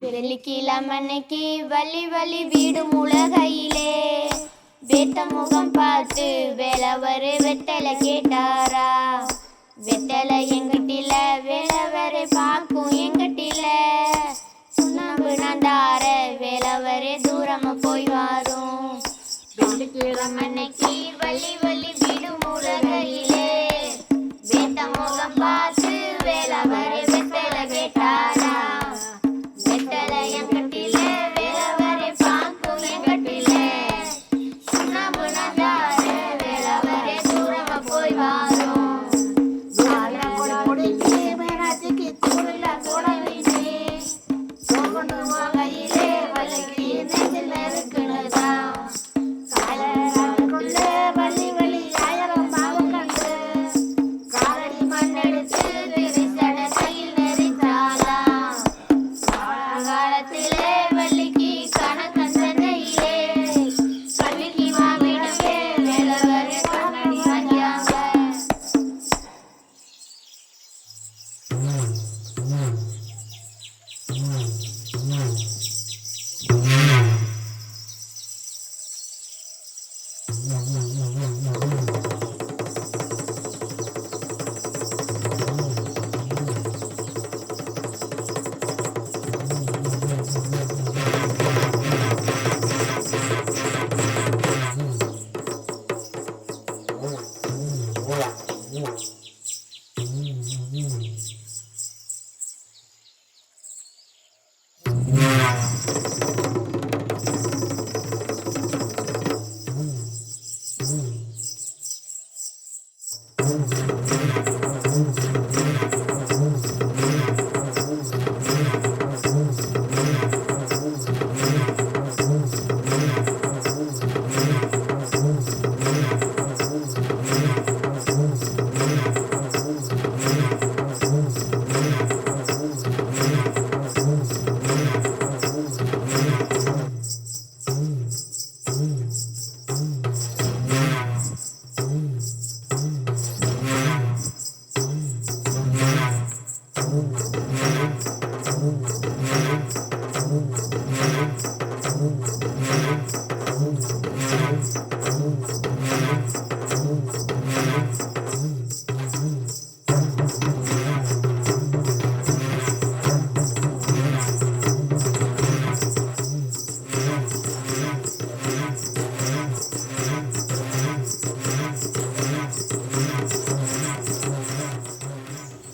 வெள்ளிக்கிழமன்னைக்கு வள்ளி வள்ளி வீடு உலகையிலே வேத்த முகம் பார்த்து வேலவரு வெத்தலை கேட்டாரா. வெத்தலை எங்கிட்டில வேலவரை பார்க்கும் எங்கிட்டில சுண்ணாம்பு நந்தார வேலவரே தூரமா போய் வாரும். வெள்ளிக்கிழமன்னைக்கு வள்ளி வள்ளி வீடு உலகையிலே வேத்த முகம் பார்த்து வேலவரை வெத்தலை கேட்டாரா. வெத்தலை எங்கிட்டில வேலவரை பார்க்கும் எங்கிட்டில சுண்ணாம்பு நந்தார வேலவரே தூரமா போய் வாரும்.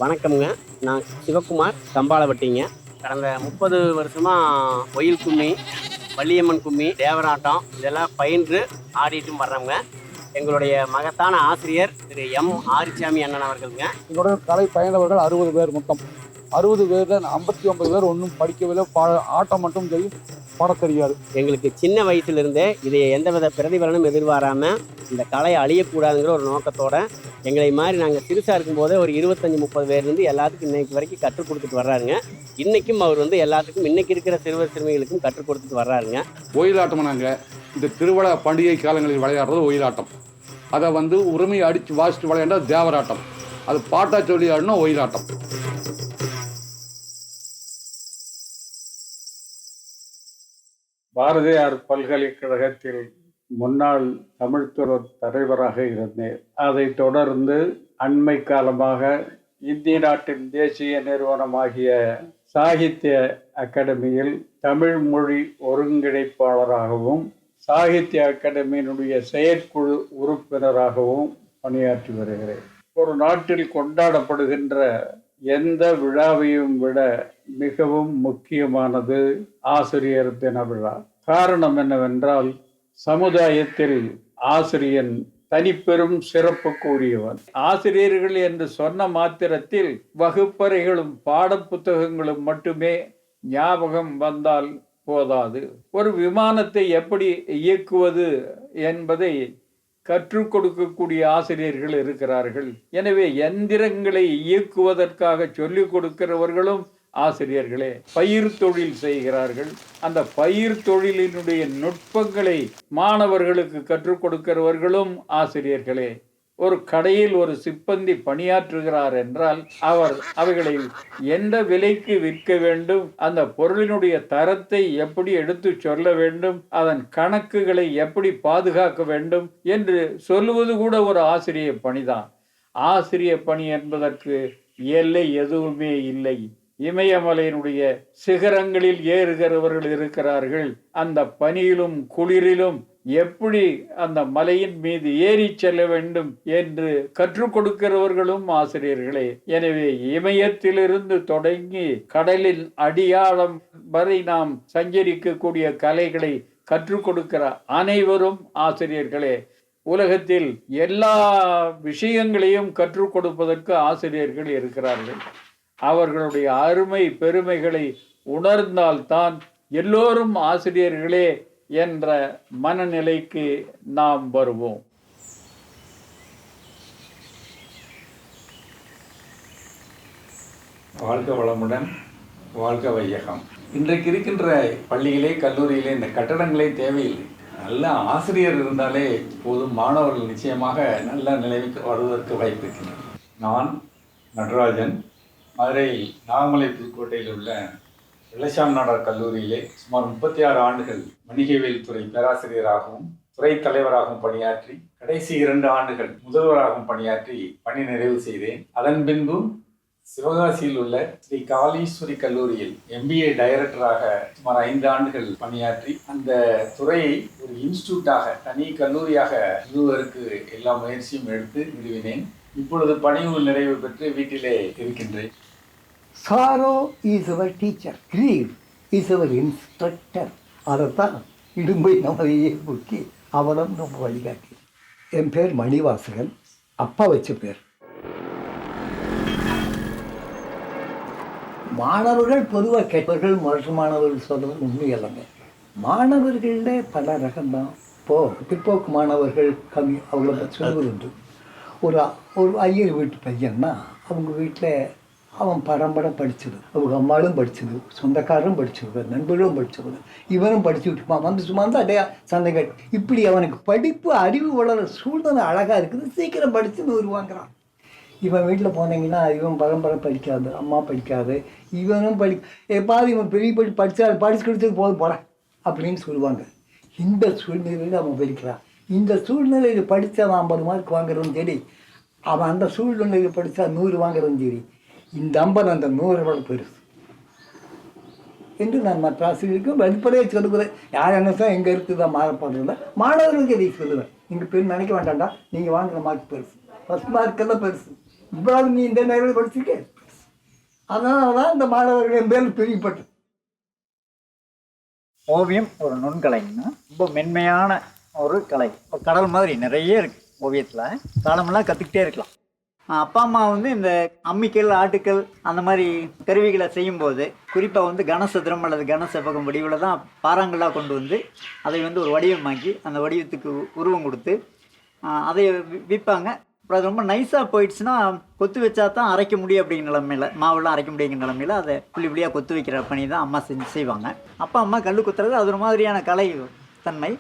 வணக்கம்ங்க. நான் சிவகுமார் சம்பாளப்பட்டிங்க. கடந்த 30 வருஷமாக ஒயில் கும்மி, வள்ளியம்மன் கும்மி, தேவராட்டம் இதெல்லாம் பயின்று ஆடிட்டும் வர்றோங்க. எங்களுடைய மகத்தான ஆசிரியர் திரு எம் ஆரிச்சாமி அண்ணன் அவர்களுங்க. எங்களோட கலை பயின்றவர்கள் 60 பேர் மொத்தம். 60 பேரில் 59 பேர் ஒன்றும் படிக்கவில்லை. ஆட்டம் மட்டும் தெரியும், பாட தெரியாது. எங்களுக்கு சின்ன வயசுலேருந்தே இதை எந்தவித பிரதிபலனும் எதிர்பாராமல் இந்த கலை அழியக்கூடாதுங்கிற ஒரு நோக்கத்தோட எங்களை மாதிரி நாங்கள் சிறுசாக இருக்கும்போதே ஒரு 25-30 பேர்லேருந்து எல்லாத்துக்கும் இன்னைக்கு வரைக்கும் கற்றுக் கொடுத்துட்டு வர்றாருங்க. இன்றைக்கும் அவர் எல்லாத்துக்கும் இன்றைக்கி இருக்கிற சிறுவர் சிறுமிகளுக்கும் கற்றுக் கொடுத்துட்டு வர்றாருங்க. ஒயிலாட்டம் நாங்கள் இந்த திருவிழா பண்டிகை காலங்களில் விளையாடுறது ஒயிலாட்டம். அதை உரிமையை அடித்து வாசித்து விளையாண்டா தேவராட்டம். அது பாட்டா சொல்லி ஆடினா ஒயிலாட்டம். பாரதியார் பல்கலைக்கழகத்தில் முன்னாள் தமிழ்துறை தலைவராக இருந்தேன். அதைத் தொடர்ந்து அண்மை காலமாக இந்திய நாட்டின் தேசிய நிறுவனமாகிய சாகித்ய அகாடமியில் தமிழ் மொழி ஒருங்கிணைப்பாளராகவும் சாகித்ய அகாடமியினுடைய செயற்குழு உறுப்பினராகவும் பணியாற்றி வருகிறேன். ஒரு நாட்டில் கொண்டாடப்படுகின்ற எந்த விழாவையும் விட மிகவும் முக்கியமானது ஆசிரியர் தின விழா. காரணம் என்னவென்றால், சமுதாயத்தில் ஆசிரியன் தனிப்பெரும் சிறப்பு கூறியவன். ஆசிரியர்கள் என்று சொன்ன மாத்திரத்தில் வகுப்பறைகளும் பாடப்புத்தகங்களும் மட்டுமே ஞாபகம் வந்தால் போதாது. ஒரு விமானத்தை எப்படி இயக்குவது என்பதை கற்றுக் கொடுக்கக்கூடிய ஆசிரியர்கள் இருக்கிறார்கள். எனவே எந்திரங்களை இயக்குவதற்காக சொல்லிக் கொடுக்கிறவர்களும் ஆசிரியர்களே. பயிர் தொழில் செய்கிறார்கள். அந்த பயிர் தொழிலினுடைய நுட்பங்களை மாணவர்களுக்கு கற்றுக் கொடுக்கிறவர்களும் ஆசிரியர்களே. ஒரு கடையில் ஒரு சிப்பந்தி பணியாற்றுகிறார் என்றால் அவர் அவைகளை எந்த விலைக்கு விற்க வேண்டும், அந்த பொருளினுடைய தரத்தை எப்படி எடுத்து சொல்ல வேண்டும், அதன் கணக்குகளை எப்படி பாதுகாக்க வேண்டும் என்று சொல்லுவது கூட ஒரு ஆசிரிய பணிதான். ஆசிரிய பணி என்பதற்கு எல்லை எதுவுமே இல்லை. இமயமலையினுடைய சிகரங்களில் ஏறுகிறவர்கள் இருக்கிறார்கள். அந்த பனியிலும் குளிரிலும் எப்படி அந்த மலையின் மீது ஏறி செல்ல வேண்டும் என்று கற்றுக் கொடுக்கிறவர்களும் ஆசிரியர்களே. எனவே இமயத்திலிருந்து தொடங்கி கடலின் அடியாழம் வரை நாம் சஞ்சரிக்கக்கூடிய கலைகளை கற்றுக் கொடுக்கிற அனைவரும் ஆசிரியர்களே. உலகத்தில் எல்லா விஷயங்களையும் கற்றுக் கொடுப்பதற்கு ஆசிரியர்கள் இருக்கிறார்கள். அவர்களுடைய அருமை பெருமைகளை உணர்ந்தால்தான் எல்லோரும் ஆசிரியர்களே என்ற மனநிலைக்கு நாம் வருவோம். வாழ்க வளமுடன், வாழ்க வையகம். இன்றைக்கு இருக்கின்ற பள்ளியிலே கல்லூரியிலே இந்த கட்டடங்களே தேவையில்லை. நல்ல ஆசிரியர் இருந்தாலே போதும், மாணவர்கள் நிச்சயமாக நல்ல நிலைமைக்கு வருவதற்கு வாய்ப்பு இருக்கின்றன. நான் நடராஜன், மதுரை நாகமலை புதுக்கோட்டையில் உள்ள வெள்ளச்சாமி நாடார் கல்லூரியிலே சுமார் 36 ஆண்டுகள் வணிகவியல் துறை பேராசிரியராகவும் துறை தலைவராகவும் பணியாற்றி கடைசி 2 ஆண்டுகள் முதல்வராகவும் பணியாற்றி பணி நிறைவு செய்தேன். அதன் பின்பு சிவகாசியில் உள்ள ஸ்ரீ காளீஸ்வரி கல்லூரியில் MBA டைரக்டராக சுமார் 5 ஆண்டுகள் பணியாற்றி அந்த துறையை ஒரு இன்ஸ்டிடியூட்டாக தனி கல்லூரியாக நிறுவுவதற்கு எல்லா முயற்சியும் எடுத்து நிறுவினேன். இப்பொழுது பணிவு நிறைவு பெற்று வீட்டிலே இருக்கின்றேன். Sorrow is our teacher, grief is our instructor. அதைத்தான் இடும்பை நம்மளையே முக்கி அவனும் நம்ம வழிகாட்டி. என் பேர் மணிவாசகன், அப்பா வச்ச பேர். மாணவர்கள் பொதுவாக கெட்டவர்கள் மோசமானவர்கள் சொல்கிறது உண்மை இல்லைங்க. மாணவர்களில் பல ரகம்தான். பிற்போக்கு மாணவர்கள் கம்மி, அவங்கள சொல்வது உண்டு. ஒரு ஐயர் வீட்டு பையன்னா அவங்க வீட்டில் அவன் பரம்பரை படித்தது, அவங்க அம்மாவும் படித்தது, சொந்தக்காரரும் படித்தது, நண்பர்களும் படித்தது, இவனும் படித்து விட்டுப்பான். வந்து சும்மா தான் அடையா சந்தைகள். இப்படி அவனுக்கு படிப்பு அறிவு வளர சூழ்நிலை அழகாக இருக்குது. சீக்கிரம் படித்து 100 வாங்குறான். இவன் வீட்டில் போனீங்கன்னா இவன் பரம்பரை படிக்காது, அம்மா படிக்காது, இவனும் எப்பாவது இவன் பெரிய படித்து கொடுத்தது போகிறேன் அப்படின்னு சொல்லுவாங்க. இந்த சூழ்நிலையில் அவன் படிக்கிறான். இந்த சூழ்நிலையில் படித்து அவன் 50 மார்க் வாங்குறதும் சரி, அவன் அந்த சூழ்நிலையில் படித்தா 100 வாங்குறதும் சரி, இந்த 50 அந்த 100 விட பெருசு என்று நான் மற்ற ஆசிரியருக்கும் வெளிப்படையாக சொல்லுகிறேன். யார் என்ன சார் எங்கே இருக்குதான் மாறப்படுறதில்ல, மாணவர்களுக்கு இதை சொல்லுவேன். நீங்கள் பெண் நினைக்க வேண்டாம்டா, நீங்கள் வாங்குகிற மார்க் பெருசு, ஃபஸ்ட் மார்க்கெல்லாம் பெருசு, இவ்வளவு நீ இந்த நேரம் படிச்சிருக்கே. அதனால தான் இந்த மாணவர்கள் என் பேர் பிரியப்பட்டு. ஓவியம் ஒரு நுண்கலைன்னா ரொம்ப மென்மையான ஒரு கலை. ஒரு கடல் மாதிரி நிறைய இருக்குது ஓவியத்தில். காலமெல்லாம் கற்றுக்கிட்டே இருக்கலாம். அப்பா அம்மா வந்து இந்த அம்மிக்கல், ஆட்டுக்கல் அந்த மாதிரி கருவிகளை செய்யும்போது குறிப்பாக கனசதுரம் அல்லது கனசெவ்வகம் வடிவில் தான் பாறாங்கல்லாக கொண்டு வந்து அதை ஒரு வடிவமாக்கி அந்த வடிவத்துக்கு உருவம் கொடுத்து அதை விற்பாங்க. அப்புறம் அது ரொம்ப நைஸாக போயிடுச்சுன்னா கொத்து வச்சா தான் அரைக்க முடியும் அப்படிங்கிற நிலமையில், மாவெல்லாம் அரைக்க முடியுங்கிற நிலமையில் அதை புள்ளி புள்ளியாக கொத்து வைக்கிற பணி தான் அம்மா செய்வாங்க. அப்பா அம்மா கல் குத்துறது அது ஒரு மாதிரியான கலை தன்மை.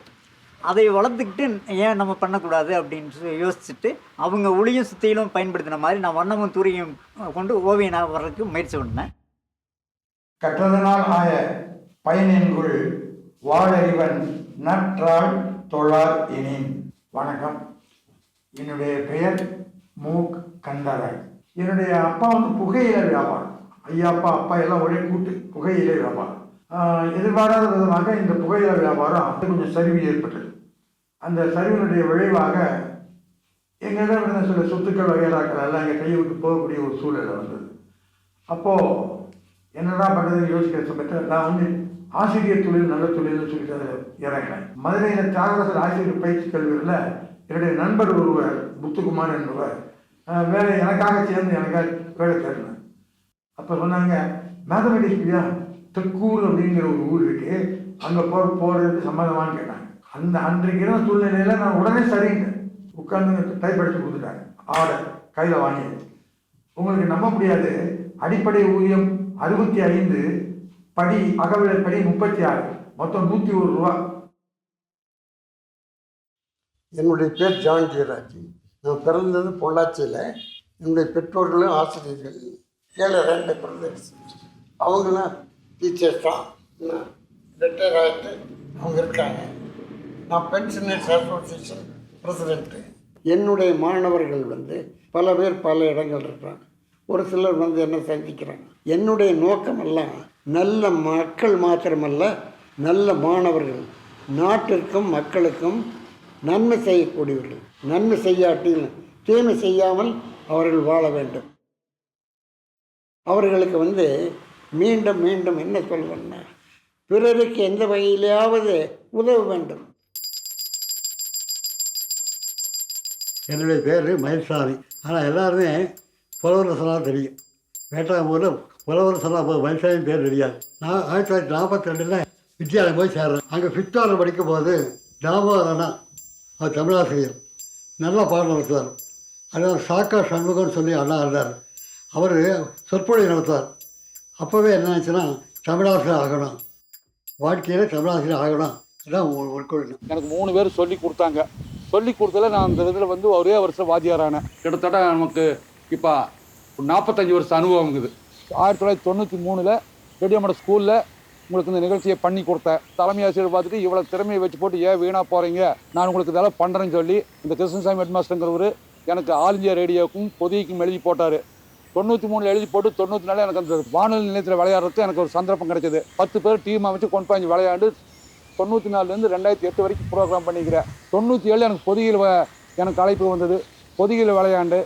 அதை வளர்த்துக்கிட்டு ஏன் நம்ம பண்ணக்கூடாது அப்படின்னு யோசிச்சுட்டு அவங்க ஒளியும் சுத்தியிலும் பயன்படுத்தின மாதிரி நான் வண்ணமும் தூரியும் கொண்டு ஓவியனாக வர்றதுக்கு முயற்சி பண்ணேன். கற்றதனால் ஆய பயனென்குள் வாழறிவன் நற்றாள் தொழார் எனின். வணக்கம், என்னுடைய பெயர் மு. கந்தராய். என்னுடைய அப்பா புகையிலை வியாபாரம். ஐயா அப்பா எல்லாம் ஒரே கூட்டு புகையிலை வியாபாரம். எதிர்பாராத விதமாக இந்த புகையிலை வியாபாரம் கொஞ்சம் சரிவு ஏற்பட்டது. அந்த சரிவினுடைய விளைவாக எங்களிடம் இருந்த சில சொத்துக்கள் வகையறாக்கள் எல்லாம் எங்கள் கையை விட்டு போகக்கூடிய ஒரு சூழலை வந்தது. அப்போது என்னடா பண்ணுறதுன்னு யோசிக்கிற சமயத்தில் நான் ஆசிரியர் தொழில் நல்ல தொழில்னு சொல்லிட்டு அதில் இறங்கினேன். மதுரையில் தியாகராசர் ஆசிரியர் பயிற்சி கல்லூரியில் என்னுடைய நண்பர் ஒருவர் முத்துக்குமார் என்பவர் வேலை எனக்காக சேர்ந்து எனக்காக வேலை தேடினேன். அப்போ சொன்னாங்க, மேத்தமெட்டிக்ஸ்லையா தெக்கூர் அப்படிங்கிற ஒரு ஊர் இருக்குது, அங்கே போகிறதுக்கு சம்மதமானு கேட்டாங்க. அன்றைக்கு இருந்த சூழ்நிலையில் நான் உடனே சரிங்க உட்காந்து டைப் அடித்து கொடுத்துட்டாங்க. ஆர்டர் கையில் வாங்கி. உங்களுக்கு நம்ப முடியாது, அடிப்படை ஊதியம் 65, படி அகவிலைப்படி 36, மொத்தம் 101 ரூபா. என்னுடைய பேர் ஜான் ஜெயராஜ். நான் பிறந்தது பொள்ளாச்சியில். என்னுடைய பெற்றோர்களும் ஆசிரியர்கள். 7 பிரதர்ஸ். அவங்களாம் டீச்சர்ஸ் தான். ரிட்டையர் ஆகிட்டு அவங்க இருக்காங்க. நான் பென்ஷனர்ஸ் அசோசியேஷன் பிரசிடெண்ட்டு. என்னுடைய மாணவர்கள் பல பேர் பல இடங்கள் இருக்கிறாங்க. ஒரு சிலர் என்ன சந்திக்கிறாங்க. என்னுடைய நோக்கமெல்லாம் நல்ல மக்கள் மாத்திரமல்ல, நல்ல மாணவர்கள், நாட்டிற்கும் மக்களுக்கும் நன்மை செய்யக்கூடியவர்கள். நன்மை செய்யாட்டில் தீமை செய்யாமல் அவர்கள் வாழ வேண்டும். அவர்களுக்கு மீண்டும் மீண்டும் என்ன சொல்வேன்னா, பிறருக்கு எந்த வகையிலாவது உதவ வேண்டும். என்னுடைய பேர் மயில்சாமி. ஆனால் எல்லாருமே புலவரசனாக தெரியும். வேட்டாங்கூரில் புலவரசனாக மயில்சாமி பேர் தெரியாது. நான் 1942 வித்யாலயம் போய் சேர்றேன். அங்கே 5th படிக்கும் போது தாமோதரனா அவர் தமிழாசிரியர் நல்லா பாடம் நடத்துவார். அதாவது சாக்கா சண்முகம்னு சொல்லி அண்ணா இருந்தார். அவர் சொற்பொழிவு நடத்துவார். அப்போவே என்ன ஆச்சுன்னா, தமிழாசிரியர் ஆகணும், வாழ்க்கையில் தமிழாசிரியர் ஆகணும். இதான் ஒரு கொள்கை. எனக்கு 3 பேர் சொல்லி கொடுத்தாங்க. சொல்லி கொடுத்ததில் நான் அந்த இதில் ஒரே வருஷம் வாத்தியாரானேன். கிட்டத்தட்ட நமக்கு இப்போ 45 வருஷம் அனுபவம் இருக்குது. 1993 ரெடியோமட ஸ்கூலில் உங்களுக்கு இந்த நிகழ்ச்சியை பண்ணி கொடுத்தேன். தலைமை ஆசிரியர் பார்த்துட்டு இவ்வளோ திறமையை வச்சு போட்டு ஏன் வீணாக போகிறீங்க, நான் உங்களுக்கு இதெல்லாம் பண்ணுறேன்னு சொல்லி இந்த கிருஷ்ணசாமி ஹெட்மாஸ்டருங்கிறவர் எனக்கு ஆல் இந்தியா ரேடியோக்கும் பொதிக்கும் எழுதி போட்டார். 93 எழுதி போட்டு 94 எனக்கு அந்த வானொலி நிலையத்தில் விளையாடுறதுக்கு எனக்கு ஒரு சந்தர்ப்பம் கிடைச்சது. 10 பேர் டீம் அமைச்சு கொண்டு போய் விளையாண்டு 94 2008 வரைக்கும் ப்ரோக்ராம் பண்ணிக்கிறேன். 97 எனக்கு பொதிகையில் எனக்கு அழைப்பு வந்தது. பொதிகையில் விளையாண்டு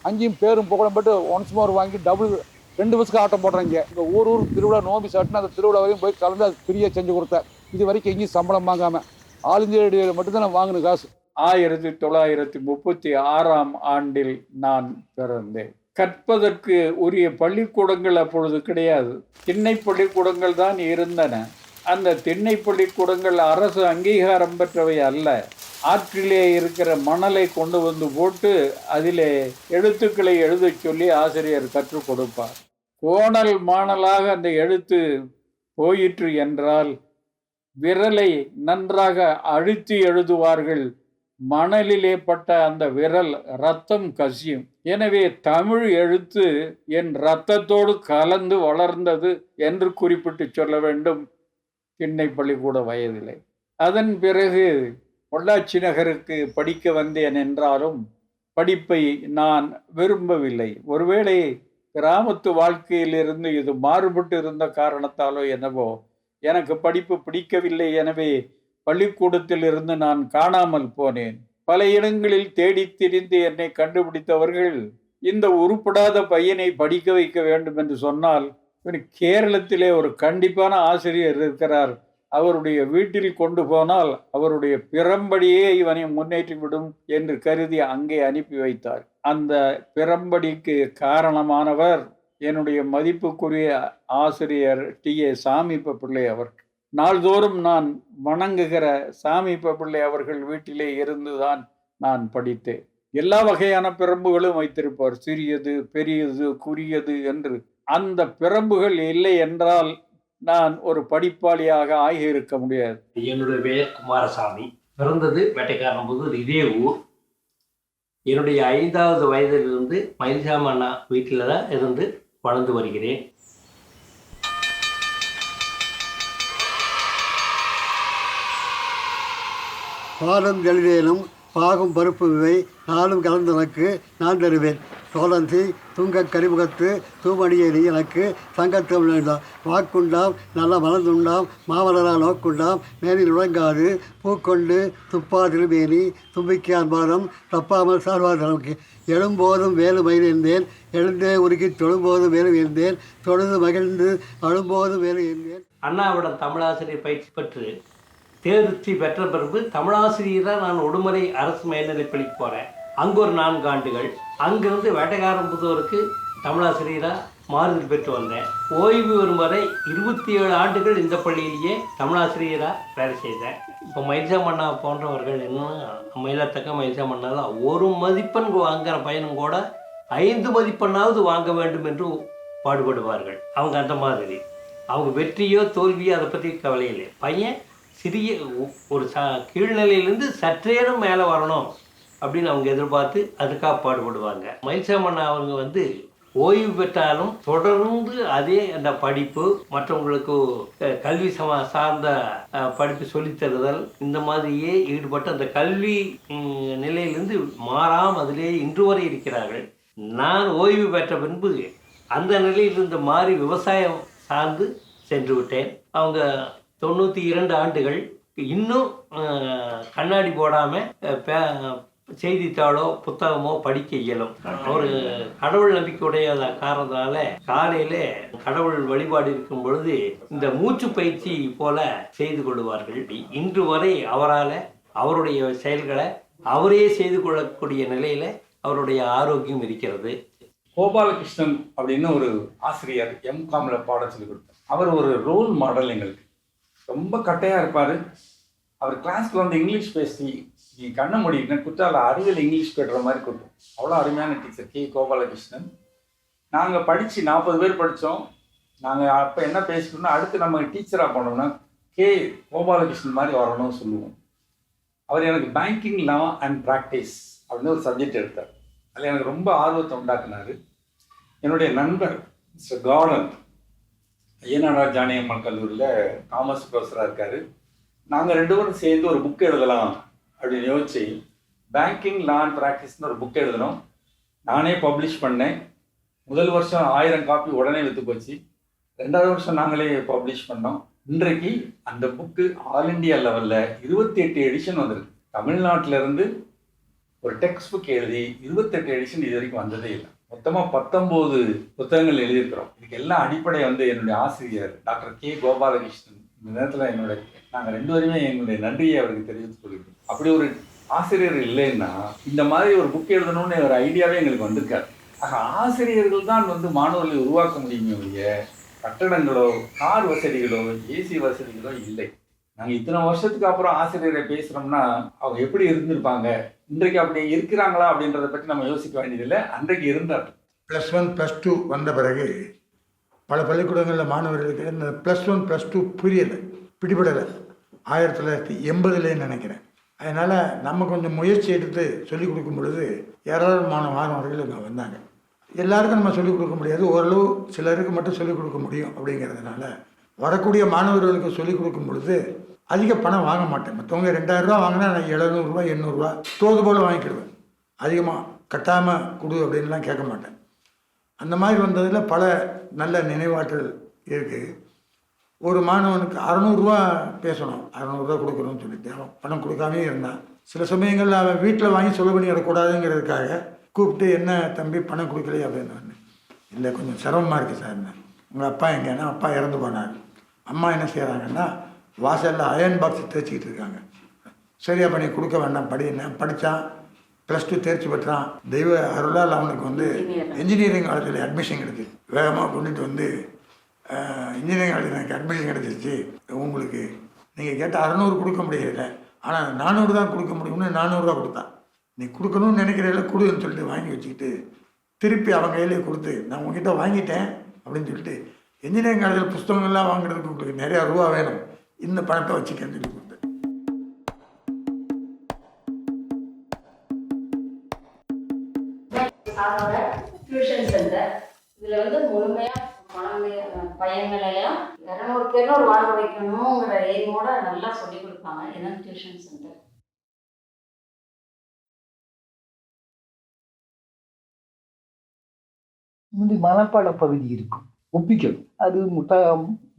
5 பேரும் புகழப்பட்டு ஒன்ஸ் மோர் வாங்கி டபுள் 2 வருஷத்துக்கு ஆட்டம் போடுறாங்க. இந்த ஊர் திருவிழா நோம்பி சாட்டினா அந்த திருவிழா வரையும் போய் கலந்து அது ஃப்ரீயாக செஞ்சு கொடுத்தேன். இது வரைக்கும் எங்கேயும் சம்பளம் வாங்காமல் ஆல் இந்தியா ரேடியோவில் மட்டும்தான் நான் வாங்கின காசு. 1936 நான் பிறந்தேன். கற்பதற்கு உரிய பள்ளிக்கூடங்கள் அப்பொழுது கிடையாது. திண்ணை பள்ளிக்கூடங்கள் தான் இருந்தன. அந்த திண்ணை பள்ளிக்கூடங்கள் அரசு அங்கீகாரம் பெற்றவை அல்ல. ஆற்றிலே இருக்கிற மணலை கொண்டு வந்து போட்டு அதிலே எழுத்துக்களை எழுதச் சொல்லி ஆசிரியர் கற்றுக் கொடுப்பார். கோணல் மாணலாக அந்த எழுத்து போயிற்று என்றால் விரலை நன்றாக அழுத்தி எழுதுவார்கள். மணலிலே பட்ட அந்த விரல் இரத்தம் கசியும். எனவே தமிழ் எழுத்து என் இரத்தத்தோடு கலந்து வளர்ந்தது என்று குறிப்பிட்டு சொல்ல வேண்டும் திண்ணை பள்ளிக்கூட வயதிலே. அதன் பிறகு பொள்ளாச்சி நகருக்கு படிக்க வந்தேன் என்றாலும் படிப்பை நான் விரும்பவில்லை. ஒருவேளை கிராமத்து வாழ்க்கையிலிருந்து இது மாறுபட்டு இருந்த காரணத்தாலோ என்னவோ எனக்கு படிப்பு பிடிக்கவில்லை. எனவே பள்ளிக்கூடத்தில் இருந்து நான் காணாமல் போனேன். பல இடங்களில் தேடி திரிந்து என்னை கண்டுபிடித்தவர்கள் இந்த உருப்படாத பையனை படிக்க வைக்க வேண்டும் என்று சொன்னால், கேரளத்திலே ஒரு கண்டிப்பான ஆசிரியர் இருக்கிறார், அவருடைய வீட்டில் கொண்டு போனால் அவருடைய பிறம்படியே இவனை முன்னேற்றிவிடும் என்று கருதி அங்கே அனுப்பி வைத்தார். அந்த பிறம்படிக்கு காரணமானவர் என்னுடைய மதிப்புக்குரிய ஆசிரியர் டி.ஏ. சாமிப்ப பிள்ளை அவர்கள். நாள்தோறும் நான் வணங்குகிற சாமிப்ப பிள்ளை அவர்கள் வீட்டிலே இருந்துதான் நான் படித்தேன். எல்லா வகையான பிரம்புகளும் வைத்திருப்பார், சிறியது, பெரியது, குறியது என்று. அந்த பிரம்புகள் இல்லை என்றால் நான் ஒரு படிப்பாளியாக ஆகி இருக்க முடியாது. என்னுடைய பெயர் குமாரசாமி. பிறந்தது வேட்டைக்காரன்புதூர், இதே ஊர். என்னுடைய 5வது வயதிலிருந்து மயில்சாமி அண்ணா வீட்டில் தான் இருந்து வளர்ந்து வருகிறேன். பாலும் எழுதேனும் பாகும் பருப்பு இவை நாளும் கலந்துனக்கு நான் தருவேன். சோழந்தி துங்க கரிமுகத்து தூமணியை நீ எனக்கு சங்கத்தம் வாக்குண்டாம் நல்ல மலர்ந்துண்டாம் மாமலரா நோக்குண்டாம் மேனில் உழங்காது பூக்கொண்டு துப்பா திருமேனி தும்பிக்கான் பாரம் தப்பாமல் சார்வார் நமக்கு. எழும்போதும் வேலு மயிலிருந்தேன், எழுந்தே உருக்கி தொழும்போதும் வேலு இருந்தேன், தொழுது மகிழ்ந்து அழும்போதும் வேலு இருந்தேன். அண்ணாவிடம் தமிழாசிரியர் பயிற்சி பெற்று தேர்ச்சி பெற்ற பிறகு தமிழாசிரியராக நான் உடுமலை அரசு மேல்நிலைப்பள்ளிக்கு போகிறேன். அங்கே ஒரு 4 ஆண்டுகள். அங்கிருந்து வேட்டைக்காரன்புதூருக்கு தமிழாசிரியராக மாறுதல் பெற்று வந்தேன். ஓய்வு வரும் வரை 27 ஆண்டுகள் இந்த பள்ளியிலேயே தமிழாசிரியராக வேலை செய்தேன். இப்போ மயில்சாமி அண்ணா போன்றவர்கள் என்னன்னா, மயிலத்தக்க மயில்சாமி அண்ணா தான் ஒரு மதிப்பெண் வாங்குகிற பையனும் கூட 5 மதிப்பெண்ணாவது வாங்க வேண்டும் என்று பாடுபடுவார்கள். அவங்க அந்த மாதிரி, அவங்க வெற்றியோ தோல்வியோ அதை பற்றி கவலை இல்லை. பையன் சிறிய ஒரு கீழ்நிலையிலேருந்து சற்றேனும் மேலே வரணும் அப்படின்னு அவங்க எதிர்பார்த்து அதுக்காக பாடுபடுவாங்க. மயில்சாமண்ணா அவங்க வந்து ஓய்வு பெற்றாலும் தொடர்ந்து அதே அந்த படிப்பு, மற்றவங்களுக்கு கல்வி சார்ந்த படிப்பு சொல்லித்தருதல், இந்த மாதிரியே ஈடுபட்டு அந்த கல்வி நிலையிலிருந்து மாறாமல் அதிலே இன்று வரை இருக்கிறார்கள். நான் ஓய்வு பெற்ற பின்பு அந்த நிலையிலிருந்து மாறி விவசாயம் சார்ந்து சென்று விட்டேன். அவங்க 92 ஆண்டுகள் இன்னும் கண்ணாடி போடாமல் செய்தித்தாளோ புத்தகமோ படிக்க இயலும். ஒரு கடவுள் நம்பிக்கையுடைய காரணத்தினால காலையில கடவுள் வழிபாடு இருக்கும் பொழுது இந்த மூச்சு பயிற்சி போல செய்து கொள்வார்கள். இன்று வரை அவரால் அவருடைய செயல்களை அவரே செய்து கொள்ளக்கூடிய நிலையில அவருடைய ஆரோக்கியம் இருக்கிறது. கோபாலகிருஷ்ணன் அப்படின்னு ஒரு ஆசிரியர் எம்காம்ல பாடம் சொல்லி கொடுத்தார். அவர் ஒரு ரோல் மாடல் எங்களுக்கு. ரொம்ப கட்டையா இருப்பாரு. அவர் கிளாஸ்ல வந்து இங்கிலீஷ் பேசி நீ கண்ண முடியுங்க குற்றால அறிவியல் இங்கிலீஷ் பேசுற மாதிரி கொடுத்தோம். அவ்வளோ அருமையான டீச்சர் கே கோபாலகிருஷ்ணன். நாங்கள் படித்து 40 பேர் படித்தோம். நாங்கள் அப்போ என்ன பேசிக்கணும்னா அடுத்து நம்ம டீச்சராக போனோம்னா கே கோபாலகிருஷ்ணன் மாதிரி வரணும்னு சொல்லுவோம். அவர் எனக்கு பேங்கிங் லா அண்ட் ப்ராக்டிஸ் அப்படின்னு ஒரு சப்ஜெக்ட் எடுத்தார். அதில் எனக்கு ரொம்ப ஆர்வத்தை உண்டாக்குனார். என்னுடைய நண்பர் மிஸ்டர் கார்டன் ஐயனாரா ஜானகியம்மாள் கல்லூரியில் காமர்ஸ் ப்ரொஃபஸராக இருக்கார். நாங்கள் 2 பேரும் சேர்ந்து ஒரு புக் எழுதலாம் அப்படின்னு யோசிச்சு பேங்கிங் லா அண்ட் ப்ராக்டிஸ்னு ஒரு புக் எழுதணும். நானே பப்ளிஷ் பண்ணேன். முதல் வருஷம் 1000 காப்பி உடனே விற்று போச்சு. 2வது வருஷம் நாங்களே பப்ளிஷ் பண்ணோம். இன்றைக்கு அந்த புக்கு ஆல் இண்டியா லெவலில் 28 எடிஷன் வந்திருக்கு. தமிழ்நாட்டிலேருந்து ஒரு டெக்ஸ்ட் புக் எழுதி 28 எடிஷன் இது வரைக்கும் வந்ததே இல்லை. மொத்தமாக 19 புத்தகங்கள் எழுதியிருக்கிறோம். இதுக்கு எல்லாம் அடிப்படை வந்து என்னுடைய ஆசிரியர் டாக்டர் கே கோபாலகிருஷ்ணன். இந்த நேரத்தில் நாங்கள் 2 பேருமே எங்களுடைய நன்றியை அவருக்கு தெரிவித்துக் கொள்கிறோம். அப்படி ஒரு ஆசிரியர் இல்லைன்னா இந்த மாதிரி ஒரு புக் எழுதணும்னு ஒரு ஐடியாவே எங்களுக்கு வந்திருக்காரு. ஆக ஆசிரியர்கள் தான் வந்து மாணவர்களை உருவாக்க முடியுமே ஒழிய கட்டடங்களோ கார் வசதிகளோ ஏசி வசதிகளோ இல்லை. நாங்கள் இத்தனை வருஷத்துக்கு அப்புறம் ஆசிரியரை பேசுகிறோம்னா அவங்க எப்படி இருந்திருப்பாங்க, இன்றைக்கு அப்படி இருக்கிறாங்களா அப்படின்றத பற்றி நம்ம யோசிக்க வேண்டியதில்லை. அன்றைக்கு இருந்தார். +1 +2 வந்த பிறகு பல பள்ளிக்கூடங்களில் மாணவர்களுக்கு இந்த +1 +2 புரியலை, பிடிபடலை. 1980 நினைக்கிறேன். அதனால் நம்ம கொஞ்சம் முயற்சி எடுத்து சொல்லிக் கொடுக்கும் பொழுது ஏராளமான மாணவர்கள் இங்கே வந்தாங்க. எல்லாருக்கும் நம்ம சொல்லிக் கொடுக்க முடியாது, ஓரளவு சிலருக்கு மட்டும் சொல்லிக் கொடுக்க முடியும். அப்படிங்கிறதுனால வரக்கூடிய மாணவர்களுக்கு சொல்லிக் கொடுக்கும் பொழுது அதிக பணம் வாங்க மாட்டேன். மற்றவங்க 2000 ரூபா வாங்கினா நான் 700 ரூபா 800 ரூபா தோது போல் வாங்கிக்கிடுவேன். அதிகமாக கட்டாமல் கொடு அப்படின்லாம் கேட்க மாட்டேன். அந்த மாதிரி வந்ததில் பல நல்ல நினைவாற்றல் இருக்குது. ஒரு மாணவனுக்கு 600 ரூபா பேசணும், 600 ரூபா கொடுக்கணும்னு சொல்லிட்டு அவன் பணம் கொடுக்காமே இருந்தான். சில சமயங்களில் அவன் வீட்டில் வாங்கி செலவு பண்ணிடக்கூடாதுங்கிறதுக்காக கூப்பிட்டு என்ன தம்பி பணம் கொடுக்கலையே அப்படின்னு. இல்லை கொஞ்சம் சிரமமாக இருக்குது சார். உங்கள் அப்பா எங்கன்னா அப்பா இறந்து போனார். அம்மா என்ன செய்கிறாங்கன்னா வாசலில் அயன் பாக்ஸ் தேய்ச்சிக்கிட்டு இருக்காங்க. சரியா பண்ணி கொடுக்க வேண்டாம், படி. என்ன படித்தான், +2 தேர்ச்சி பெற்றான். தெய்வ அருளால் அவனுக்கு வந்து இன்ஜினியரிங் காலேஜில் அட்மிஷன் கிடச்சி. வேகமாக கொண்டுட்டு வந்து இன்ஜினியரிங் காலேஜில் எனக்கு அட்மிஷன் கிடச்சிருச்சு. உங்களுக்கு நீங்கள் கேட்ட 600 கொடுக்க முடியல, ஆனால் 400 தான் கொடுக்க முடியும்னு 400 ரூபா கொடுத்தான். நீ கொடுக்கணும்னு நினைக்கிறதில்ல கொடுன்னு சொல்லிட்டு வாங்கி வச்சுக்கிட்டு திருப்பி அவன் கையிலே கொடுத்து நான் உங்ககிட்ட வாங்கிட்டேன் அப்படின்னு சொல்லிட்டு இன்ஜினியரிங் காலேஜில் புஸ்தகங்கள்லாம் வாங்குறதுக்கு உங்களுக்கு நிறையா ரூபா வேணும், இந்த பணத்தை வச்சுக்கன்னு சொல்லி கொடுத்தேன். டியூஷன் சென்டர் இதில் வந்து முழுமையாக பையங்களையும் 200 வாங்க வைக்கணுங்கிற எய்மோட நல்லா சொல்லி கொடுப்பாங்க. என்னென்ன டியூஷன் சென்டர் முந்தி மனப்பாட பகுதி இருக்கும், ஒப்பிக்கணும். அது